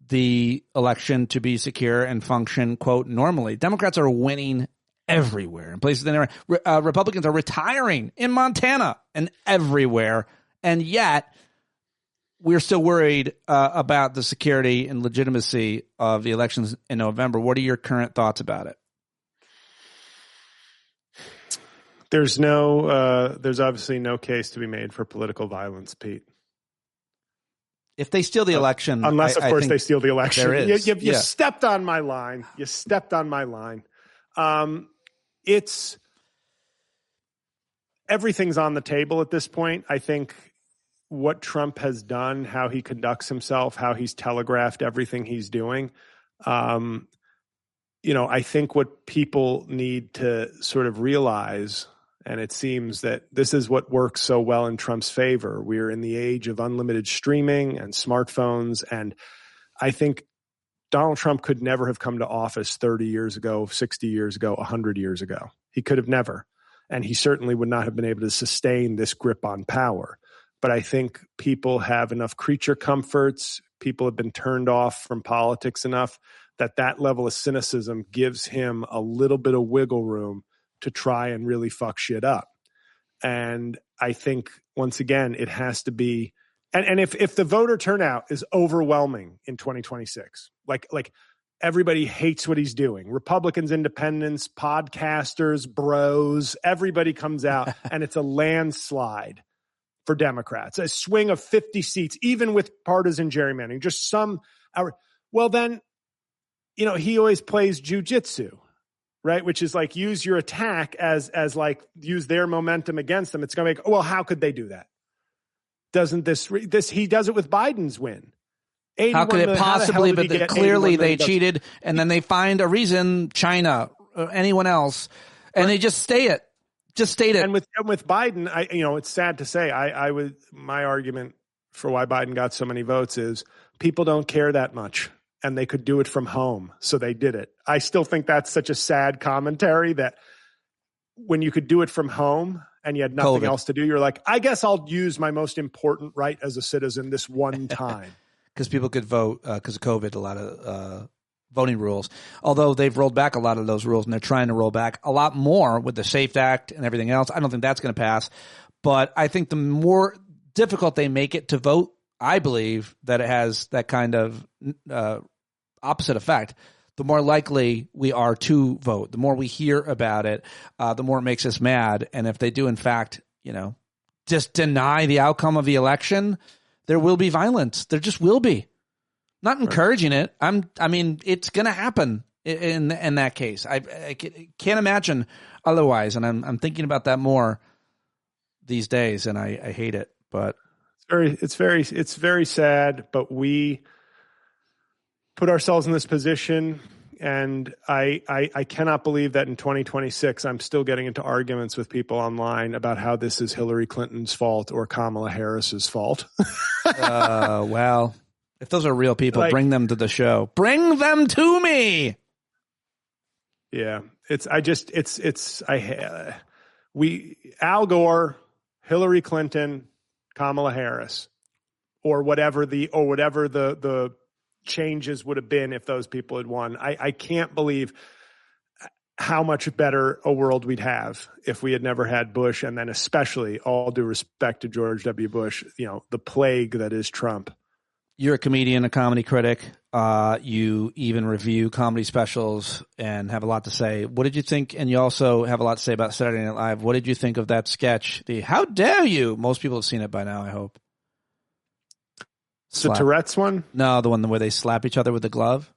the election to be secure and function, quote, normally. Democrats are winning everywhere in places that Republicans are retiring in Montana and everywhere. And yet we're still worried about the security and legitimacy of the elections in November. What are your current thoughts about it? There's obviously no case to be made for political violence, Pete. If they steal the election, unless of course they steal the election, there is. You stepped on my line. You stepped on my line. It's everything's on the table at this point. I think what Trump has done, how he conducts himself, how he's telegraphed everything he's doing. I think what people need to sort of realize, and it seems that this is what works so well in Trump's favor. We're in the age of unlimited streaming and smartphones. And I think Donald Trump could never have come to office 30 years ago, 60 years ago, 100 years ago. He could have never. And he certainly would not have been able to sustain this grip on power. but I think people have enough creature comforts. People have been turned off from politics enough that level of cynicism gives him a little bit of wiggle room to try and really fuck shit up. And I think, once again, it has to be, and if the voter turnout is overwhelming in 2026, like everybody hates what he's doing, Republicans, independents, podcasters, bros, everybody comes out and it's a landslide for Democrats, a swing of 50 seats, even with partisan gerrymandering, just some, well then, he always plays jujitsu, right? Which is like, use your attack as like, use their momentum against them. It's going to make, well, how could they do that? Doesn't this, he does it with Biden's win. How could it possibly, but clearly they cheated, and then they find a reason, China, or anyone else, and they just state it. And with Biden, it's sad to say, my argument for why Biden got so many votes is people don't care that much, and they could do it from home, so they did it. I still think that's such a sad commentary that when you could do it from home and you had nothing else to do, you're like, I guess I'll use my most important right as a citizen this one time. Because people could vote because of COVID, a lot of voting rules. Although they've rolled back a lot of those rules, and they're trying to roll back a lot more with the SAFE Act and everything else. I don't think that's going to pass. But I think the more difficult they make it to vote, I believe that it has that kind of opposite effect. The more likely we are to vote, the more we hear about it, the more it makes us mad. And if they do, in fact, just deny the outcome of the election, there will be violence. There just will be. Not encouraging it. I mean, it's going to happen in that case. I can't imagine otherwise. And I'm thinking about that more these days, and I hate it. But it's very sad. But we put ourselves in this position, and I cannot believe that in 2026 I'm still getting into arguments with people online about how this is Hillary Clinton's fault or Kamala Harris's fault. Well, if those are real people, bring them to the show. Bring them to me. Yeah, Al Gore, Hillary Clinton, Kamala Harris, or whatever the changes would have been if those people had won. I can't believe how much better a world we'd have if we had never had Bush, and then especially, all due respect to George W. Bush, the plague that is Trump. You're a comedian, a comedy critic. You even review comedy specials and have a lot to say. What did you think? And you also have a lot to say about Saturday Night Live. What did you think of that sketch? The "How dare you"? Most people have seen it by now, I hope. The Tourette's one? No, the one where they slap each other with the glove.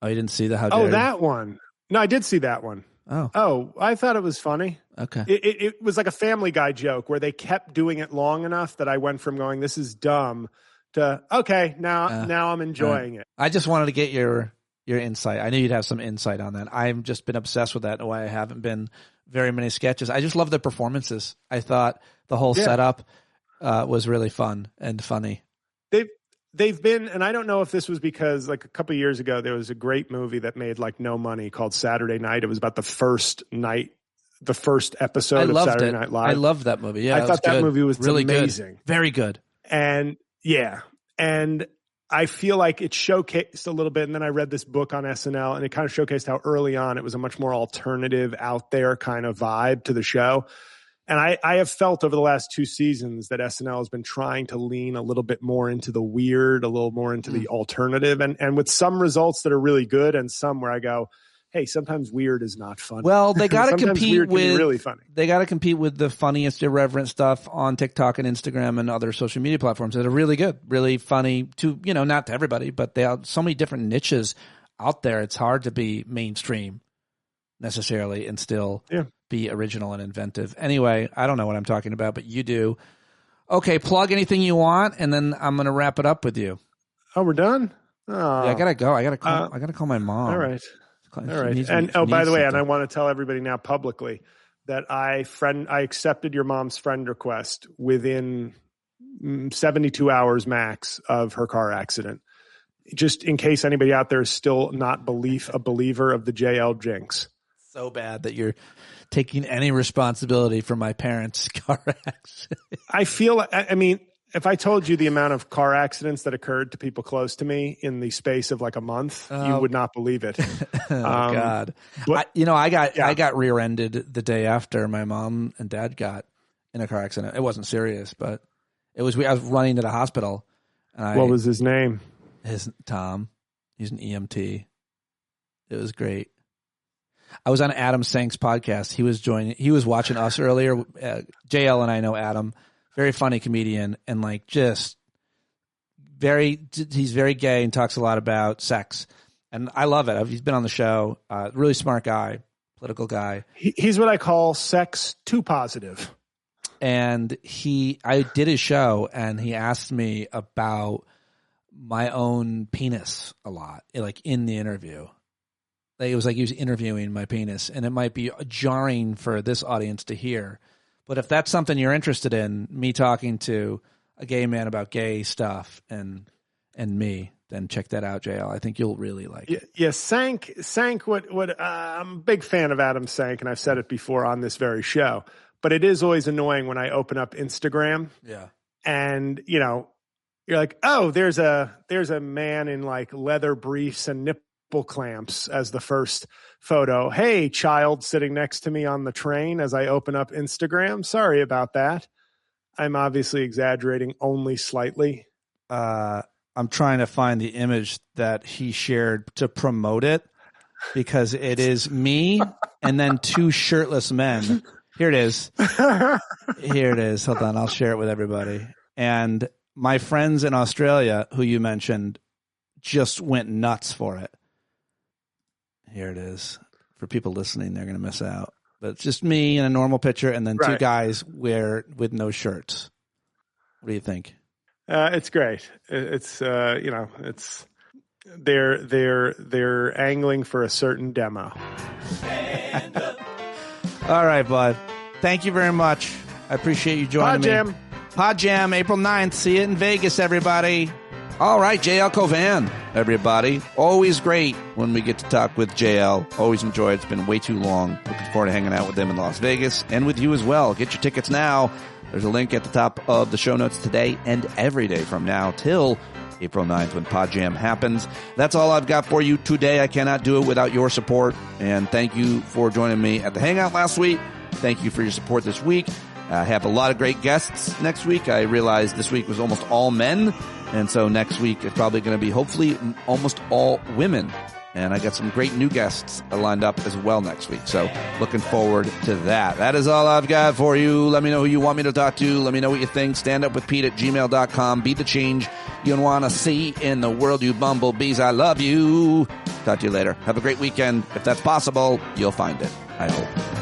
Oh, you didn't see the "How dare you"? Oh, that one. No, I did see that one. Oh, I thought it was funny. Okay. It was like a Family Guy joke where they kept doing it long enough that I went from going, this is dumb, to, okay, now I'm enjoying it. I just wanted to get your insight. I knew you'd have some insight on that. I've just been obsessed with that, and why I haven't been very many sketches. I just love the performances. I thought the whole setup was really fun and funny. They've been, and I don't know if this was because like a couple of years ago, there was a great movie that made like no money called Saturday Night. It was about the first episode of Saturday Night Live. I loved that movie. Yeah, I thought that movie was really amazing. Good. Very good. And and I feel like it showcased a little bit. And then I read this book on SNL, and it kind of showcased how early on it was a much more alternative, out there kind of vibe to the show. And I have felt over the last 2 seasons that SNL has been trying to lean a little bit more into the weird, a little more into the alternative, and with some results that are really good, and some where I go, hey, sometimes weird is not funny. Well, they got to compete with really funny. They got to compete with the funniest irreverent stuff on TikTok and Instagram and other social media platforms that are really good, really funny to, not to everybody, but they have so many different niches out there. It's hard to be mainstream necessarily and still be original and inventive. Anyway, I don't know what I'm talking about, but you do. Okay, plug anything you want, and then I'm going to wrap it up with you. Oh, we're done? Oh. Yeah, I got to go. I got to call my mom. All right. And by the way, and I want to tell everybody now publicly that I accepted your mom's friend request within 72 hours max of her car accident. Just in case anybody out there is still not a believer of the JL jinx. So bad that you're taking any responsibility for my parents' car accident. I mean, if I told you the amount of car accidents that occurred to people close to me in the space of like a month, you would not believe it. God. But, I got rear-ended the day after my mom and dad got in a car accident. It wasn't serious, but I was running to the hospital. And what was his name? Tom. He's an EMT. It was great. I was on Adam Sank's podcast. He was watching us earlier. JL and I know Adam, very funny comedian, and like just he's very gay and talks a lot about sex. And I love it. He's been on the show. Really smart guy, political guy. He's what I call sex too positive. And I did his show, and he asked me about my own penis a lot, like in the interview. Like, it was like he was interviewing my penis, and it might be jarring for this audience to hear. But if that's something you're interested in, me talking to a gay man about gay stuff and me, then check that out, JL. I think you'll really like it. Yeah, Sank. I'm a big fan of Adam Sank, and I've said it before on this very show. But it is always annoying when I open up Instagram. Yeah. And, you're like, oh, there's a man in like leather briefs and nipple clamps as the first photo. Hey, child sitting next to me on the train as I open up Instagram. Sorry about that. I'm obviously exaggerating only slightly. I'm trying to find the image that he shared to promote it, because it is me and then two shirtless men. Here it is. Here it is. Hold on. I'll share it with everybody. And my friends in Australia, who you mentioned, just went nuts for it. Here it is. For people listening, they're going to miss out. But it's just me in a normal picture, and then two guys with no shirts. What do you think? It's great. It's it's they're angling for a certain demo. All right, bud. Thank you very much. I appreciate you joining me. Pod Jam, April 9th. See it in Vegas, everybody. All right, JL Cauvin, everybody. Always great when we get to talk with JL. Always enjoy it. It's been way too long. Looking forward to hanging out with them in Las Vegas and with you as well. Get your tickets now. There's a link at the top of the show notes today and every day from now till April 9th when Pod Jam happens. That's all I've got for you today. I cannot do it without your support. And thank you for joining me at the Hangout last week. Thank you for your support this week. I have a lot of great guests next week. I realized this week was almost all men. And so next week is probably going to be hopefully almost all women. And I got some great new guests lined up as well next week. So looking forward to that. That is all I've got for you. Let me know who you want me to talk to. Let me know what you think. StandUpWithPete@gmail.com. Be the change you want to see in the world, you bumblebees. I love you. Talk to you later. Have a great weekend. If that's possible, you'll find it. I hope.